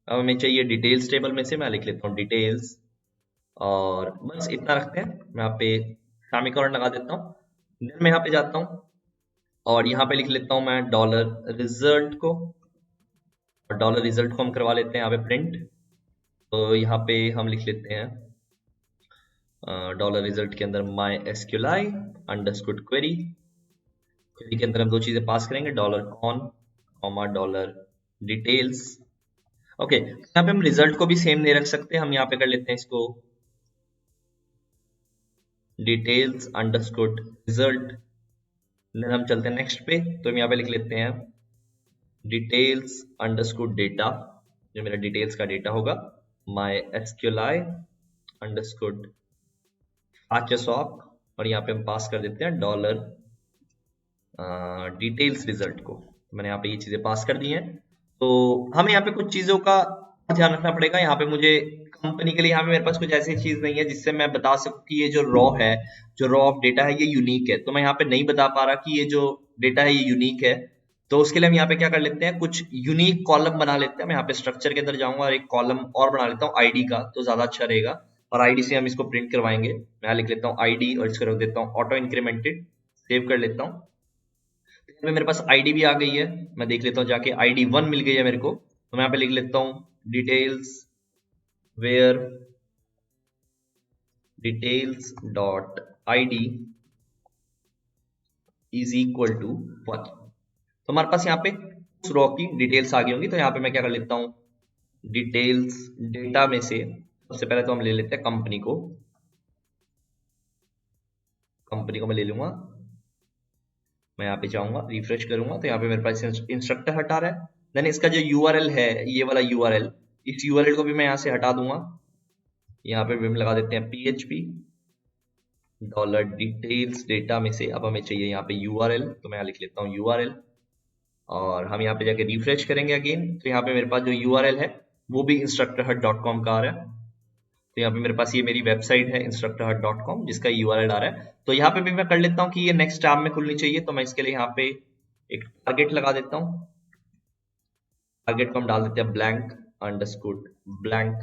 A: अब हमें चाहिए डिटेल्स टेबल में से, मैं लिख लेता हूँ डिटेल्स, और बस इतना रखते हैं। मैं यहाँ पे सेमीकोलन लगा देता हूँ। देन मैं यहाँ पे जाता हूँ और यहाँ पे लिख लेता हूँ मैं डॉलर रिजल्ट को, और डॉलर रिजल्ट को हम करवा लेते हैं यहाँ पे प्रिंट। तो यहाँ पे हम लिख लेते हैं डॉलर रिजल्ट के अंदर my SQL underscore query. Query के अंदर हम दो चीजें पास करेंगे, dollar con comma dollar details. Okay, यहाँ पे हम रिजल्ट को भी सेम नहीं रख सकते, हम यहाँ पे कर लेते हैं इसको डिटेल्स अंडरस्कोर रिजल्ट। देन हम चलते हैं नेक्स्ट पे, तो हम यहाँ पे लिख लेते हैं डिटेल्स अंडरस्कोर डेटा, जो मेरा डिटेल्स का डेटा होगा, माई एसक्यूएल अंडरस्कोर ऑफ, और यहाँ पे हम पास कर देते हैं डॉलर डिटेल्स रिजल्ट को। मैंने यहाँ पे ये चीजें पास कर दी हैं। तो हमें यहाँ पे कुछ चीजों का ध्यान रखना पड़ेगा। यहाँ पे मुझे कंपनी के लिए यहाँ पे मेरे पास कुछ ऐसी चीज नहीं है जिससे मैं बता सकूं कि ये जो रॉ है, जो रॉ ऑफ डेटा है, ये यूनिक है। तो मैं यहाँ पे नहीं बता पा रहा कि ये जो डेटा है ये यूनिक है। तो उसके लिए हम यहाँ पे क्या कर लेते हैं, कुछ यूनिक कॉलम बना लेते हैं। मैं यहाँ पे स्ट्रक्चर के अंदर जाऊंगा और एक कॉलम और बना लेता हूँ आईडी का, तो ज्यादा अच्छा रहेगा, और आईडी से हम इसको प्रिंट करवाएंगे। मैं लिख लेता हूँ आईडी और इसको रख देता हूँ ऑटो इंक्रीमेंटेड, सेव कर लेता हूँ। तो मेरे पास आईडी भी आ गई है, मैं देख लेता हूँ जाके, आईडी 1 मिल गई है मेरे को। तो मैं यहाँ पे लिख लेता हूँ details where details dot ID is equal to 1। तो हमारे पास यहाँ पे उस रॉ की डिटेल्स आ गई होंगी। तो यहाँ पे मैं क्या कर लेता हूँ, डिटेल्स डेटा में से सबसे पहले तो हम ले लेते हैं कंपनी को, कंपनी को मैं ले लूंगा। मैं यहाँ पे जाऊंगा, रिफ्रेश करूंगा, तो यहाँ पे मेरे पास इंस्ट्रक्टर हटा रहा है। देन इसका जो यूआरएल है, ये वाला यूआरएल, इस यूआरएल को भी मैं यहाँ से हटा दूंगा। यहाँ पे भी हम लगा देते हैं PHP डॉलर डिटेल्स डेटा में से। अब हमें चाहिए यहाँ पे यूआरएल, तो मैं यहाँ लिख लेता हूँ यूआरएल, और हम यहाँ पे जाके रिफ्रेश करेंगे अगेन। तो यहाँ पे मेरे पास जो यूआरएल है वो भी instructorhut.com का आ रहा है। तो यहाँ पे मेरे पास ये मेरी वेबसाइट है instructorhut.com, जिसका यूआरएल आ रहा है। तो यहाँ पे भी मैं कर लेता हूँ कि ये नेक्स्ट टैब में खुलनी चाहिए। तो मैं इसके लिए यहाँ पे एक टारगेट लगा देता हूँ। टारगेट को हम डाल देते हैं ब्लैंक अंडरस्कोर ब्लैंक,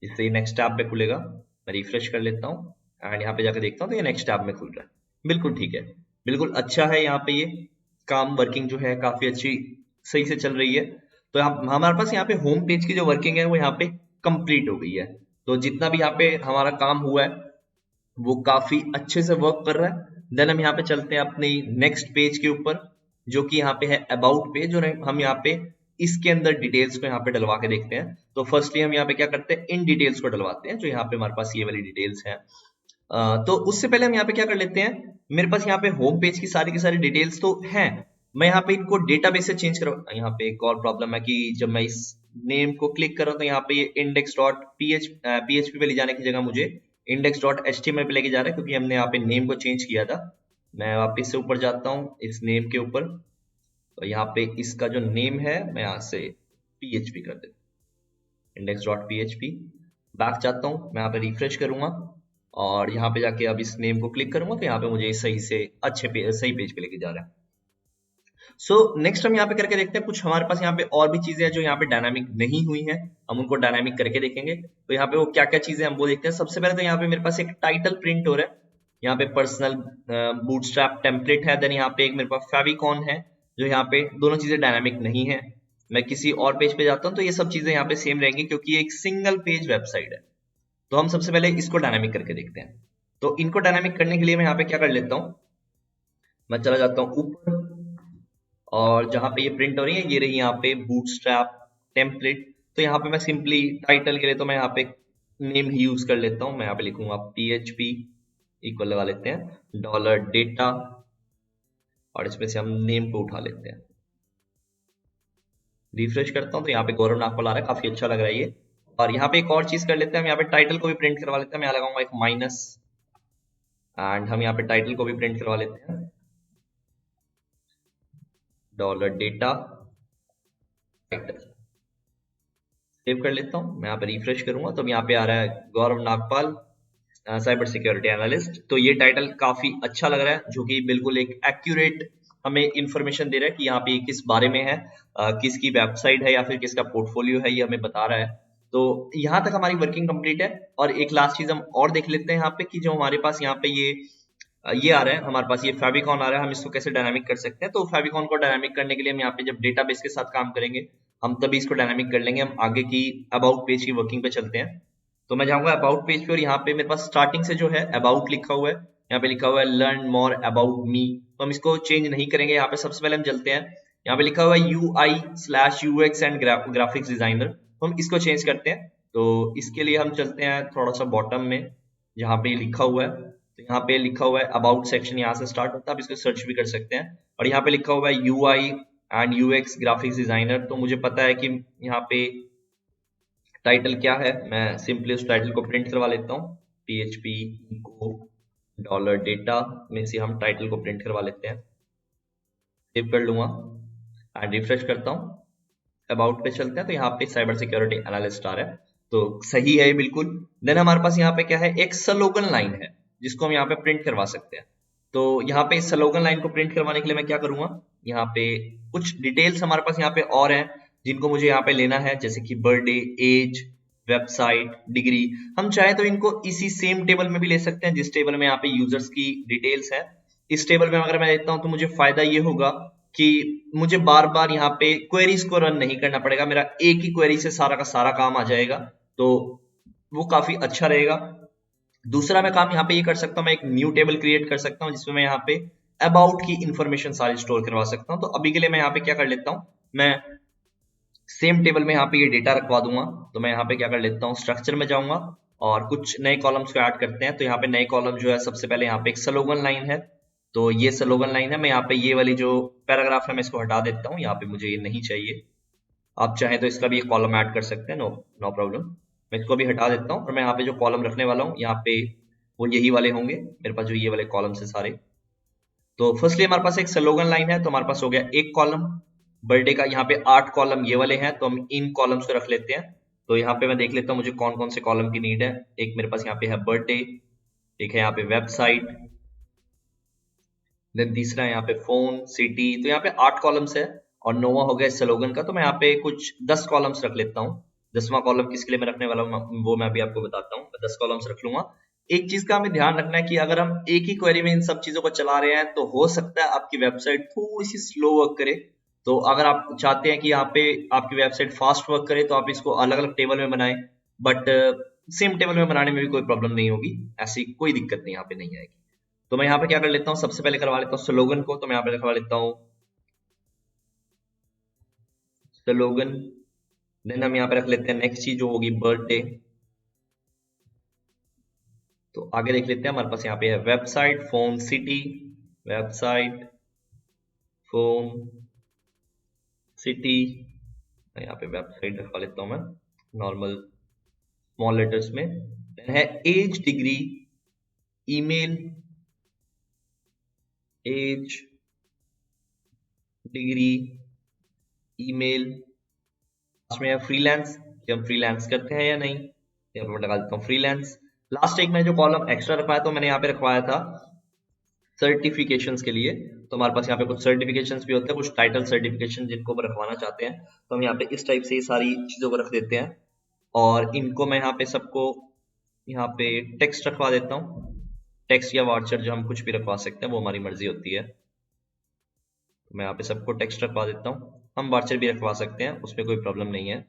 A: जिससे ये नेक्स्ट टैब में खुलेगा। मैं रिफ्रेश कर लेता हूँ एंड यहाँ पे जाकर देखता हूँ तो ये नेक्स्ट टैब में खुल रहा है। बिल्कुल ठीक है, बिल्कुल अच्छा है। यहाँ पे ये काम वर्किंग जो है काफी अच्छी सही से चल रही है। तो हमारे पास यहाँ पे होम पेज की जो वर्किंग है वो यहाँ पे कंप्लीट हो गई है। तो जितना भी यहाँ पे हमारा काम हुआ है वो काफी अच्छे से वर्क कर रहा है। देन हम यहाँ पे चलते हैं अपनी नेक्स्ट पेज के ऊपर, जो कि यहाँ पे है अबाउट पेज, और हम यहाँ पे इसके अंदर डिटेल्स को यहाँ पे डलवा के देखते हैं। तो फर्स्टली हम यहाँ पे क्या करते हैं, इन डिटेल्स को डलवाते हैं, जो यहाँ पे हमारे पास ये वाली डिटेल्स है। तो उससे पहले हम यहाँ पे क्या कर लेते हैं, मेरे पास यहाँ पे होम पेज की सारी डिटेल्स तो हैं, मैं यहाँ पे इनको डेटाबेस से चेंज करवा। यहाँ पे एक और प्रॉब्लम है कि जब मैं इस नेम को क्लिक कर रहा हूँ तो यहाँ पे ये index.php पे ले जाने की जगह मुझे index.html पे लेके जा रहा है, क्योंकि हमने यहाँ पे नेम को चेंज किया था। मैं वापस से ऊपर जाता हूँ इस नेम के ऊपर, तो यहाँ पे इसका जो नेम है मैं यहाँ से PHP कर देता हूँ, index.php। बैक जाता हूँ, मैं यहाँ पे रिफ्रेश करूंगा और यहाँ पे जाके अब इस नेम को क्लिक करूंगा, तो यहाँ पे मुझे सही से सही पेज पे लेके जा रहा है। सो नेक्स्ट हम यहाँ पे करके देखते हैं, कुछ हमारे पास यहाँ पे और भी चीजें हैं जो यहाँ पे डायनामिक नहीं हुई हैं, हम उनको डायनामिक करके देखेंगे। तो यहाँ पे वो क्या क्या चीजें हम वो देखते हैं। सबसे पहले तो यहाँ पे मेरे पास एक टाइटल प्रिंट हो रहा है, यहाँ पे पर्सनल बूटस्ट्रैप टेम्पलेट है, देन यहाँ पे एक मेरे पास फेविकॉन है, जो यहाँ पे दोनों चीजें डायनामिक नहीं है। मैं किसी और पेज पे जाता हूँ तो ये सब चीजें यहाँ पे सेम रहेंगी, क्योंकि ये एक सिंगल पेज वेबसाइट है। तो हम सबसे पहले इसको डायनामिक करके देखते हैं। तो इनको डायनामिक करने के लिए मैं यहाँ पे क्या कर लेता हूँ, मैं चला जाता हूँ ऊपर, और जहां पे ये प्रिंट हो रही है ये रही यहाँ पे बूटस्ट्रैप टेम्पलेट। तो यहाँ पे मैं सिंपली टाइटल के लिए तो मैं यहाँ पे नेम ही यूज कर लेता हूँ, मैं यहाँ पे लिखूंगा PHP इक्वल लगा लेते हैं $data, और इसमें से हम नेम को उठा लेते हैं। रिफ्रेश करता हूँ तो यहाँ पे गौरव नागपाल आ रहा है, काफी अच्छा लग रहा है ये। और यहाँ पे एक और चीज कर लेते हैं, हम यहाँ पे टाइटल को भी प्रिंट करवा लेते हैं। मैं यहाँ लगाऊंगा एक माइनस, एंड हम यहाँ पे टाइटल को भी प्रिंट करवा लेते हैं $data टाइटल। सेव कर लेता हूँ, मैं यहाँ पे रिफ्रेश करूंगा तो यहाँ पे आ रहा है गौरव नागपाल साइबर सिक्योरिटी एनालिस्ट। तो ये टाइटल काफी अच्छा लग रहा है, जो कि बिल्कुल एक एक्यूरेट हमें इंफॉर्मेशन दे रहा है कि यहाँ पे ये किस बारे में है, किसकी वेबसाइट है या फिर किसका पोर्टफोलियो है, ये हमें बता रहा है। तो यहाँ तक हमारी वर्किंग कंप्लीट है। और एक लास्ट चीज हम और देख लेते हैं यहाँ पे, कि जो हमारे पास यहाँ पे ये आ रहा है, हमारे पास ये फेविकॉन आ रहा है, हम इसको कैसे डायनामिक कर सकते हैं। तो फेविकॉन को डायनामिक करने के लिए हम यहाँ पे जब डेटाबेस के साथ काम करेंगे हम तभी इसको डायनामिक कर लेंगे। हम आगे की अबाउट पेज की वर्किंग पे चलते हैं। तो मैं जाऊंगा अबाउट पेज पे, और यहाँ पे मेरे पास स्टार्टिंग से जो है अबाउट लिखा हुआ है, यहाँ पे लिखा हुआ है लर्न मोर अबाउट मी। तो हम इसको चेंज नहीं करेंगे। यहाँ पे सबसे पहले हम चलते हैं, यहाँ पे लिखा हुआ है UI/UX एंड ग्राफिक्स डिजाइनर, तो हम इसको चेंज करते हैं। तो इसके लिए हम चलते हैं थोड़ा सा बॉटम में, जहाँ पे लिखा हुआ है, तो यहाँ पे लिखा हुआ है अबाउट सेक्शन, यहाँ से स्टार्ट होता है, आप इसको सर्च भी कर सकते हैं। और यहाँ पे लिखा हुआ है UI/UX ग्राफिक्स डिजाइनर। तो मुझे पता है कि यहाँ पे टाइटल क्या है, मैं सिंपली उस टाइटल को प्रिंट करवा लेता हूँ। PHP echo $data में से हम टाइटल को प्रिंट करवा लेते हैं, सेव कर लूंगा एंड रिफ्रेश करता हूँ। अबाउट पे चलते हैं तो यहाँ पे साइबर सिक्योरिटी एनालिस्ट आ रहा है, तो सही है ये बिल्कुल। देन हमारे पास यहाँ पे क्या है, एक स्लोगन लाइन है जिसको हम यहाँ पे प्रिंट करवा सकते हैं। तो यहाँ पे इस स्लोगन लाइन को प्रिंट करवाने के लिए मैं क्या करूंगा, यहाँ पे कुछ डिटेल्स हमारे पास यहाँ पे और हैं जिनको मुझे यहाँ पे लेना है, जैसे कि बर्थडे, एज, वेबसाइट, डिग्री। हम चाहे तो इनको इसी सेम टेबल में भी ले सकते हैं जिस टेबल में यहाँ पे यूजर्स की डिटेल्स है। इस टेबल में अगर मैं लेता हूँ तो मुझे फायदा ये होगा कि मुझे बार बार यहाँ पे क्वेरीज को रन नहीं करना पड़ेगा, मेरा एक ही क्वेरी से सारा का सारा काम आ जाएगा, तो वो काफी अच्छा रहेगा। दूसरा मैं काम यहाँ पे ये कर सकता हूँ, मैं एक न्यू टेबल क्रिएट कर सकता हूँ जिसमें मैं यहाँ पे अबाउट की इंफॉर्मेशन सारी स्टोर करवा सकता हूँ। तो अभी के लिए मैं यहाँ पे क्या कर लेता हूँ, मैं सेम टेबल में यहाँ पे ये डेटा रखवा दूंगा। तो मैं यहाँ पे क्या कर लेता हूँ, स्ट्रक्चर में जाऊंगा और कुछ नए कॉलम्स को ऐड करते हैं। तो यहाँ पे नए कॉलम जो है, सबसे पहले यहाँ पे एक स्लोगन लाइन है, तो ये स्लोगन लाइन है। मैं यहाँ पे ये वाली जो पैराग्राफ है मैं इसको हटा देता हूँ, यहाँ पे मुझे ये नहीं चाहिए। आप चाहें तो इसका भी एक कॉलम ऐड कर सकते हैं, नो नो प्रॉब्लम। मैं इसको भी हटा देता हूँ और मैं यहाँ पे जो कॉलम रखने वाला हूँ यहाँ पे वो यही वाले होंगे मेरे पास, जो ये वाले कॉलम्स है सारे। तो फर्स्टली हमारे पास एक स्लोगन लाइन है, तो हमारे पास हो गया एक कॉलम। बर्थडे का यहाँ पे 8 कॉलम ये वाले हैं, तो हम इन कॉलम्स को रख लेते हैं। तो यहाँ पे मैं देख लेता हूँ मुझे कौन कौन से कॉलम की नीड है। एक मेरे पास यहाँ पे है बर्थडे, एक है यहाँ पे वेबसाइट, देन तीसरा है यहाँ पे फोन, सिटी। तो यहाँ पे 8 कॉलम्स है और 9वां हो गया स्लोगन का। तो मैं यहाँ पे कुछ 10 कॉलम्स रख लेता हूँ। 10वां कॉलम किसके लिए मैं रखने वाला हूँ वो मैं भी आपको बताता हूँ। मैं 10 कॉलम्स रख लूंगा। एक चीज का हमें ध्यान रखना है कि अगर हम एक ही क्वेरी में इन सब चीजों को चला रहे हैं तो हो सकता है आपकी वेबसाइट थोड़ी सी स्लो वर्क करे। तो अगर आप चाहते हैं कि यहाँ पे आपकी वेबसाइट फास्ट वर्क करे तो आप इसको अलग अलग टेबल में बनाएं, बट सेम टेबल में बनाने में भी कोई प्रॉब्लम नहीं होगी, ऐसी कोई दिक्कत नहीं यहाँ पे नहीं आएगी। तो मैं यहाँ पे क्या कर लेता हूँ, सबसे पहले करवा लेता हूँ स्लोगन को। तो मैं यहाँ पे करवा लेता हूँ स्लोगन, देन हम यहाँ पे रख लेते हैं नेक्स्ट चीज जो होगी बर्थडे। तो आगे देख लेते हैं, हमारे पास यहाँ पे है website, phone, city, website, phone, city. यहाँ पे वेबसाइट रखवा लेता हूँ मैं नॉर्मल स्मॉल लेटर्स में। देन है age, degree, email, age, degree, email. में है फ्रीलांस, कि हम फ्रीलांस करते हैं या नहीं, यहाँ पे मैं लगा देता हूँ फ्रीलांस। लास्ट एक मैं जो कॉलम एक्स्ट्रा रखवाया तो मैंने यहाँ पे रखवाया था सर्टिफिकेशंस के लिए, तो हमारे पास यहाँ पे कुछ सर्टिफिकेशंस भी होते हैं, कुछ टाइटल सर्टिफिकेशन जिनको हम रखवाना चाहते हैं, तो हम यहाँ पे इस टाइप से ये सारी चीजों को रख देते हैं। और इनको मैं यहाँ पे सबको यहाँ पे टेक्स्ट रखवा देता हूँ, टेक्स्ट या वाउचर, जो हम कुछ भी रखवा सकते हैं, वो हमारी मर्जी होती है। तो मैं यहाँ पे सबको टेक्स्ट रखवा देता हूँ। हम वाउचर भी रखवा सकते हैं, उसमें कोई प्रॉब्लम नहीं है,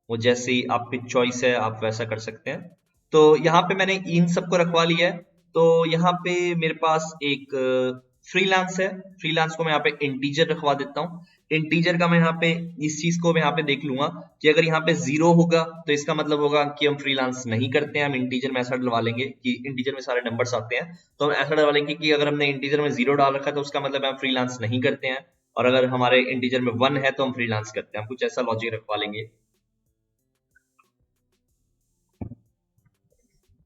A: वो जैसी आपकी चॉइस है आप वैसा कर सकते हैं। तो यहाँ पे मैंने इन सबको रखवा लिया है। तो यहाँ पे मेरे पास एक फ्रीलांस है, फ्रीलांस को मैं यहाँ पे इंटीजर रखवा देता हूँ। इंटीजर का मैं यहाँ पे इस चीज को मैं यहाँ पे देख लूंगा कि अगर यहाँ पे 0 होगा तो इसका मतलब होगा कि हम फ्रीलांस नहीं करते हैं। हम इंटीजर में ऐसा डलवा लेंगे कि इंटीजर में सारे नंबर्स आते हैं, तो हम ऐसा डलवा लेंगे कि अगर हमने इंटीजर में 0 डाल रखा है तो उसका मतलब हम फ्रीलांस नहीं करते हैं, और अगर हमारे इंटीजर में 1 है तो हम फ्रीलांस करते हैं। हम कुछ ऐसा लॉजिक रखवा लेंगे।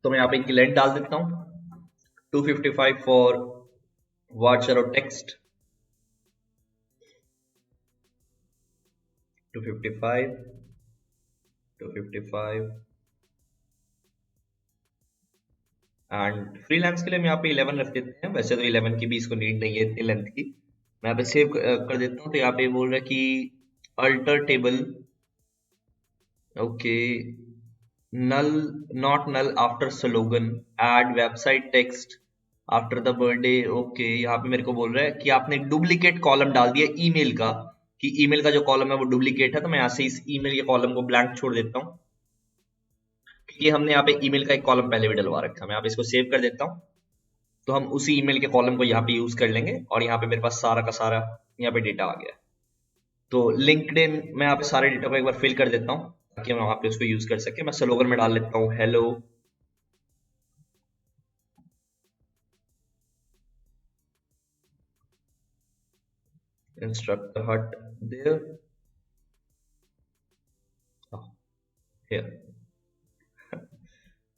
A: तो मैं यहाँ पे इनकी लेंथ डाल देता हूँ 255 फॉर वाउचर और टेक्स्ट, 255 एंड फ्रीलांस के लिए हम यहाँ पे 11 रख देते हैं। वैसे तो 11 की भी इसको नीड नहीं है इतनी लेंथ की। मैं यहाँ पे सेव कर देता हूँ। तो यहाँ पे बोल रहा है कि alter table, okay, null not null after slogan, add website text after the birthday। Okay, यहाँ पे मेरे को बोल रहा है कि आपने डुप्लीकेट कॉलम डाल दिया ईमेल का, कि ईमेल का जो कॉलम है वो डुप्लीकेट है। तो मैं यहाँ से इस ईमेल के कॉलम को ब्लैंक छोड़ देता हूँ, क्योंकि हमने यहाँ पे ईमेल का एक कॉलम पहले भी डलवा रखा है। मैं यहाँ पे इसको सेव कर देता हूँ। तो हम उसी ईमेल के कॉलम को यहाँ पे यूज कर लेंगे, और यहाँ पे मेरे पास सारा का सारा यहाँ पे डेटा आ गया। तो लिंक्डइन मैं यहाँ पे सारे डेटा को एक बार फिल कर देता हूँ ताकि हम वहां पे उसको यूज कर सके। मैं स्लोगन में डाल लेता हूँ हेलो, इंस्ट्रक्टर हट देयर हियर।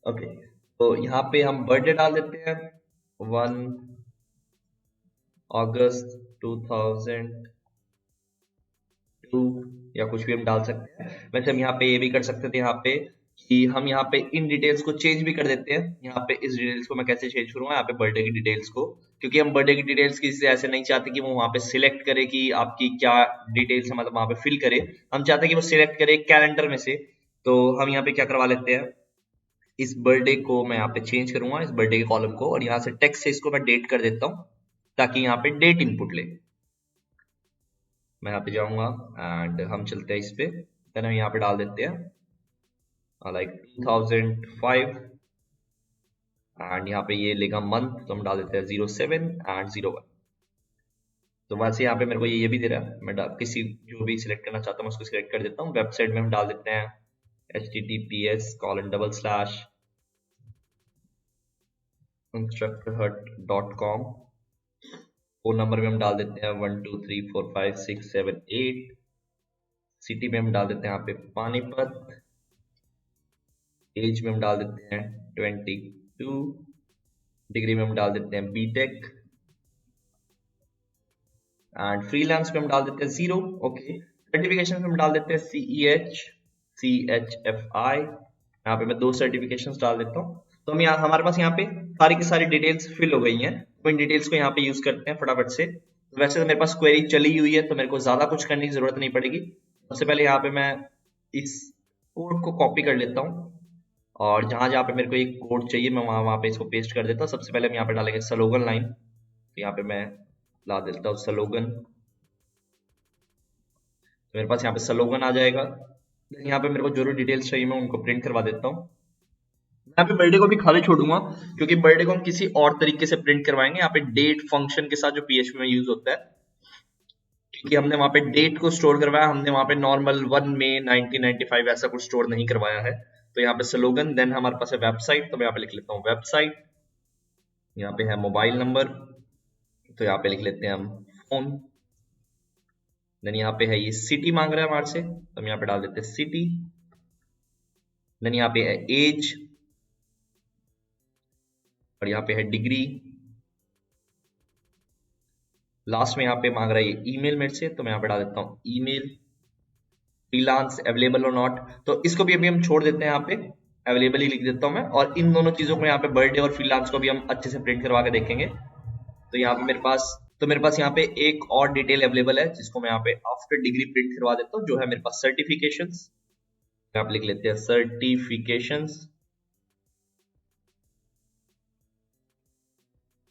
A: ओके, तो यहाँ पे हम बर्थडे डाल देते हैं 1 अगस्त 2002, या कुछ भी हम डाल सकते हैं। वैसे हम यहाँ पे ये भी कर सकते थे यहाँ पे कि हम यहाँ पे इन डिटेल्स को चेंज भी कर देते हैं। यहाँ पे इस डिटेल्स को मैं कैसे चेंज करूंगा, यहाँ पे बर्थडे की डिटेल्स को, क्योंकि हम बर्थडे की डिटेल्स किसी से ऐसे नहीं चाहते कि वो वहाँ पे सिलेक्ट करे कि आपकी क्या डिटेल्स है, मतलब वहाँ पे फिल करे। हम चाहते हैं कि वो सिलेक्ट करे कैलेंडर में से। तो हम यहाँ पे क्या करवा लेते हैं, इस बर्थडे को मैं यहाँ पे चेंज करूंगा, इस बर्थडे के कॉलम को, और यहाँ से टेक्स्ट से इसको मैं डेट कर देता हूँ ताकि यहाँ पे डेट इनपुट ले। मैं यहाँ पे जाऊंगा एंड हम चलते हैं इस पे, देन हम यहाँ पे डाल देते हैं लाइक 2005 एंड यहाँ पे ये लेगा मंथ, तो हम डाल देते हैं 07 एंड 01। तो वैसे यहाँ पे मेरे को ये भी दे रहा है, मैं किसी जो भी सिलेक्ट करना चाहता हूँ उसको सिलेक्ट कर देता हूँ। वेबसाइट में हम डाल देते हैं https://instructorhut.com। फोन नंबर में हम डाल देते हैं 12345678। सिटी में हम डाल देते हैं यहाँ पे पानीपत। एज में हम डाल देते हैं 22। डिग्री में हम डाल देते हैं बीटेक एंड फ्रीलांस में हम डाल देते हैं 0। ओके, सर्टिफिकेशन में हम डाल देते हैं CHFI। यहाँ पे मैं 2 सर्टिफिकेशंस डाल देता हूँ। तो हम यहाँ हमारे पास यहाँ पे सारी की सारी डिटेल्स फिल हो गई हैं। तो इन डिटेल्स को यहाँ पे यूज करते हैं फटाफट से। तो वैसे तो मेरे पास क्वेरी चली हुई है, तो मेरे को ज्यादा कुछ करने की जरूरत नहीं पड़ेगी। सबसे पहले यहाँ पे मैं इस कोड को कॉपी कर लेता हूँ, और जहां जहां पे मेरे को एक कोड चाहिए मैं वहां पे इसको पेस्ट कर देता हूँ। सबसे पहले हम यहाँ पे डालेंगे स्लोगन लाइन, तो यहाँ पे मैं ला देता हूँ स्लोगन, तो मेरे पास यहाँ पे स्लोगन आ जाएगा। यहाँ पे मेरे को जो जो डिटेल्स चाहिए मैं उनको प्रिंट करवा देता हूँ। यहाँ पे बर्थडे को भी खाली छोड़ूंगा, क्योंकि बर्थडे को हम किसी और तरीके से प्रिंट करवाएंगे। यहाँ पे डेट फंक्शन के साथ जो PHP में यूज होता है, क्योंकि हमने वहां पे डेट को स्टोर करवाया, हमने वहां पे नॉर्मल 1 मई 1995 ऐसा कुछ स्टोर नहीं करवाया है। तो यहाँ पे स्लोगन, देन हमारे पास है वेबसाइट, तो मैं यहाँ पे लिख लेता हूँ वेबसाइट। यहाँ पे है मोबाइल नंबर, तो यहाँ पे लिख लेते हैं हम फोन। देन यहाँ पे है ये सिटी मांग रहा है हमारे से, तो हम यहाँ पे डाल देते हैं सिटी। देन यहाँ पे है एज, और यहाँ पे है डिग्री। लास्ट में यहाँ पे मांग रहा है ये ईमेल मेरे से, तो मैं यहाँ पे डाल देता हूँ ईमेल। फ्रीलांस अवेलेबल और नॉट, तो इसको भी अभी हम छोड़ देते हैं, यहाँ पे अवेलेबल ही लिख देता हूँ मैं। और इन दोनों चीजों को यहाँ पे बर्थडे और फ्रीलांस को भी हम अच्छे से प्रिंट करवा के देखेंगे। तो यहाँ पे मेरे पास तो मेरे पास यहाँ पे एक और डिटेल अवेलेबल है जिसको मैं यहाँ पे आफ्टर डिग्री प्रिंट करवा देता हूँ, जो है मेरे पास सर्टिफिकेशंस। यहाँ पे लिख लेते हैं सर्टिफिकेशंस,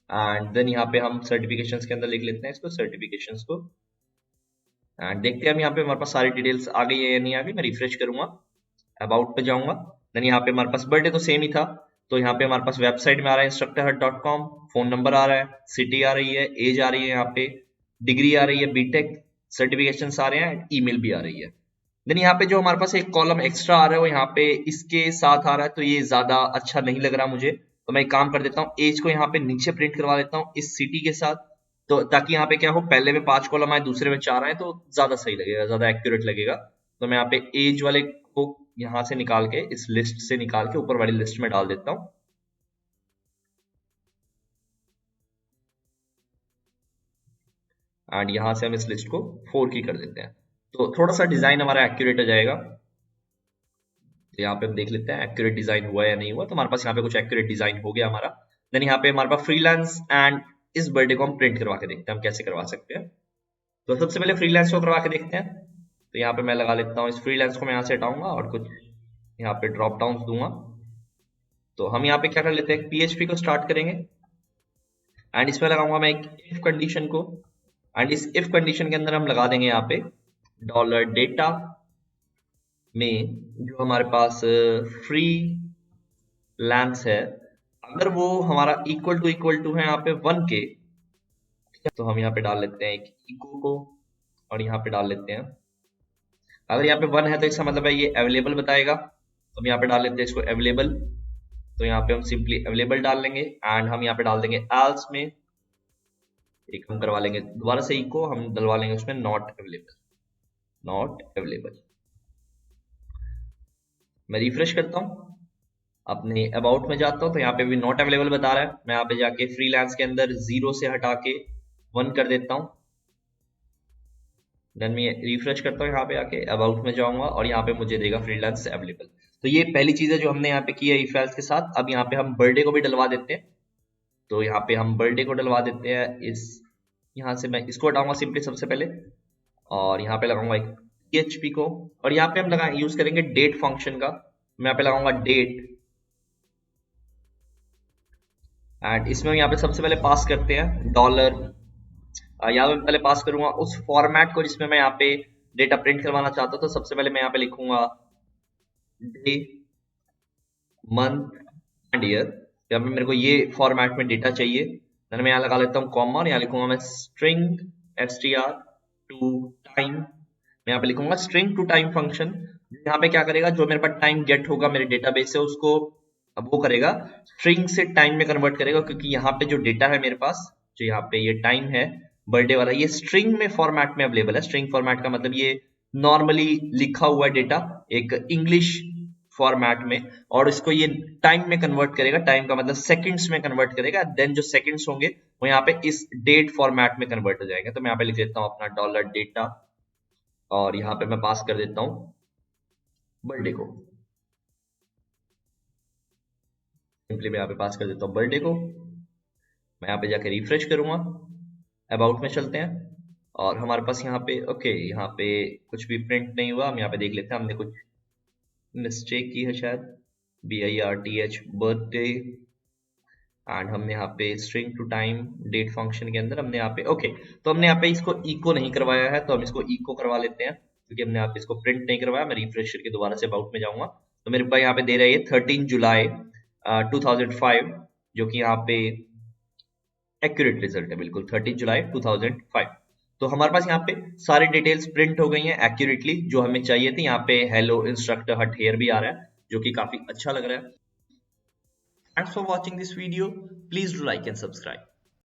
A: एंड देन यहाँ पे हम सर्टिफिकेशंस के अंदर लिख लेते हैं इसको, सर्टिफिकेशंस को। एंड देखते हैं हम यहाँ पे हमारे पास सारी डिटेल्स आ गई है या नहीं आ गई। मैं रिफ्रेश करूंगा, अबाउट पे जाऊंगा, देन यहाँ पे हमारे पास बर्थडे तो सेम ही था, तो यहाँ पे हमारे पास वेबसाइट में आ रहा है instructorhut.com, फोन नंबर आ रहा है, सिटी आ रही है, एज आ रही है, यहाँ पे डिग्री आ रही है बीटेक, सर्टिफिकेशन आ रहे हैं, ईमेल भी आ रही है। देन यहाँ पे जो हमारे पास एक कॉलम एक्स्ट्रा आ रहा है वो यहाँ पे इसके साथ आ रहा है, तो ये ज्यादा अच्छा नहीं लग रहा मुझे, तो मैं एक काम कर देता हूँ, एज को यहाँ पे नीचे प्रिंट करवा देता हूँ इस सिटी के साथ, तो ताकि यहाँ पे क्या हो, पहले में 5 कॉलम आए, दूसरे में 4 आए, तो ज्यादा सही लगेगा, ज्यादा एक्यूरेट लगेगा। तो मैं यहाँ पे एज वाले को यहाँ से निकाल के, इस लिस्ट से निकाल के ऊपर वाली लिस्ट में डाल देता हूँ। एंड यहाँ से हम इस लिस्ट को 4 की कर देते हैं, तो थोड़ा सा डिजाइन हमारा एक्यूरेट हो जाएगा। तो यहाँ पे हम देख लेते हैं एक्यूरेट डिजाइन हुआ या नहीं हुआ, तो हमारे पास यहाँ पे कुछ एक्यूरेट डिजाइन हो गया हमारा। देन यहाँ पे हमारे पास फ्रीलांस एंड इस बर्थडे को हम प्रिंट करवा के देखते हैं हम कैसे करवा सकते हैं। तो सबसे पहले फ्रीलांस को करवा के देखते हैं, तो यहाँ पे मैं लगा लेता हूँ, इस फ्रीलांस को मैं यहाँ से हटाऊंगा और कुछ यहाँ पे ड्रॉप डाउन दूंगा। तो हम यहाँ पे क्या कर लेते हैं, PHP को स्टार्ट करेंगे, एंड इसमें लगाऊंगा मैं एक इफ कंडीशन को, एंड इस इफ कंडीशन के अंदर हम लगा देंगे यहाँ पे डॉलर डेटा में जो हमारे पास फ्री लैंस है, अगर वो हमारा इक्वल टू है यहाँ पे 1 के, तो हम यहाँ पे डाल लेते हैं एक इको को, और यहाँ पे डाल लेते हैं, अगर यहाँ पे 1 है तो इसका मतलब है ये अवेलेबल बताएगा, तो हम यहाँ पे डाल लेते हैं इसको अवेलेबल। तो यहाँ पे हम सिंपली अवेलेबल डाल लेंगे, एंड हम यहाँ पे डाल देंगे एल्स में एक हम करवा लेंगे दोबारा से इको, हम डलवा लेंगे उसमें नॉट अवेलेबल, नॉट अवेलेबल। मैं रिफ्रेश करता हूँ, अपने अबाउट में जाता हूँ, तो यहाँ पे भी नॉट अवेलेबल बता रहा है। मैं यहाँ पे जाके फ्रीलांस के अंदर 0 से हटा के 1 कर देता हूँ, देन मैं रिफ्रेश करता हूँ, यहाँ पे आके अबाउट में जाऊंगा और यहाँ पे मुझे देगा फ्रीलांस अवेलेबल। तो ये पहली चीज है जो हमने यहाँ पे की है इफ एल्स के साथ। अब यहाँ पे हम बर्थडे को भी डलवा देते हैं, तो यहाँ पे हम बर्थडे को डलवा देते हैं, इस यहाँ से मैं इसको हटाऊंगा सिंपली सबसे पहले, और यहाँ पे लगाऊंगा एक PHP को, और यहाँ पे हम लगा यूज करेंगे डेट फंक्शन का। मैं यहाँ पे लगाऊंगा डेट, एंड इसमें यहाँ पे सबसे पहले पास करते हैं डॉलर, यहाँ पे पहले पास करूंगा उस फॉर्मेट को जिसमें मैं यहाँ पे डेटा प्रिंट करवाना चाहता हूँ। तो सबसे पहले मैं यहाँ पे लिखूंगा डे, मंथ एंड ईयर, यहाँ पे मेरे को ये फॉर्मेट में डेटा चाहिए। देन मैं यहाँ लगा लेता हूँ कॉमा, और यहाँ लिखूंगा मैं स्ट्रिंग str टू टाइम, मैं यहाँ पे लिखूंगा स्ट्रिंग टू टाइम फंक्शन। यहाँ पे क्या करेगा, जो मेरे पास टाइम गेट होगा मेरे डेटाबेस से, उसको अब वो करेगा स्ट्रिंग से टाइम में कन्वर्ट करेगा, क्योंकि यहाँ पे जो डेटा है मेरे पास, जो यहाँ पे ये टाइम है बर्थडे वाला, ये स्ट्रिंग में फॉर्मेट में अवेलेबल है। स्ट्रिंग फॉर्मेट का मतलब ये नॉर्मली लिखा हुआ डेटा एक इंग्लिश फॉर्मेट में, और इसको ये टाइम में कन्वर्ट करेगा, टाइम का मतलब सेकंड्स में कन्वर्ट करेगा, देन जो सेकंड्स होंगे वो यहाँ पे इस डेट फॉर्मेट में कन्वर्ट हो जाएंगे। तो मैं यहाँ पे लिख देता हूँ अपना डॉलर डेटा, और यहाँ पे मैं पास कर देता हूँ बर्थडे को, सिंपली मैं यहाँ पे पास कर देता हूँ बर्थडे को। मैं यहाँ पे जाके रिफ्रेश करूंगा, अबाउट में चलते हैं, और हमारे पास यहाँ पे ओके, यहाँ पे कुछ भी प्रिंट नहीं हुआ। हम यहाँ पे देख लेते हैं, हमने कुछ मिस्टेक की है शायद, BIRTH बर्थडे, एंड हमने यहाँ पे string to time date function के अंदर हमने यहाँ पे ओके, तो हमने यहाँ पे इसको इको नहीं करवाया है, तो हम इसको इको करवा लेते हैं, क्योंकि हमने यहाँ पे इसको प्रिंट नहीं करवाया। मैं रिफ्रेश करके दोबारा से अबाउट में जाऊंगा, तो मेरे पास यहाँ पे दे रहा है 13 जुलाई 2005, जो कि यहाँ पे एक्यूरेट रिजल्ट है, बिल्कुल 13 जुलाई 2005। तो हमारे पास यहाँ पे सारी डिटेल्स प्रिंट हो गई हैं एक्यूरेटली जो हमें चाहिए थी। यहाँ पे हेलो इंस्ट्रक्टर हट हेयर भी आ रहा है, जो कि काफी अच्छा लग रहा है। Thanks for watching this video. Please do like and subscribe.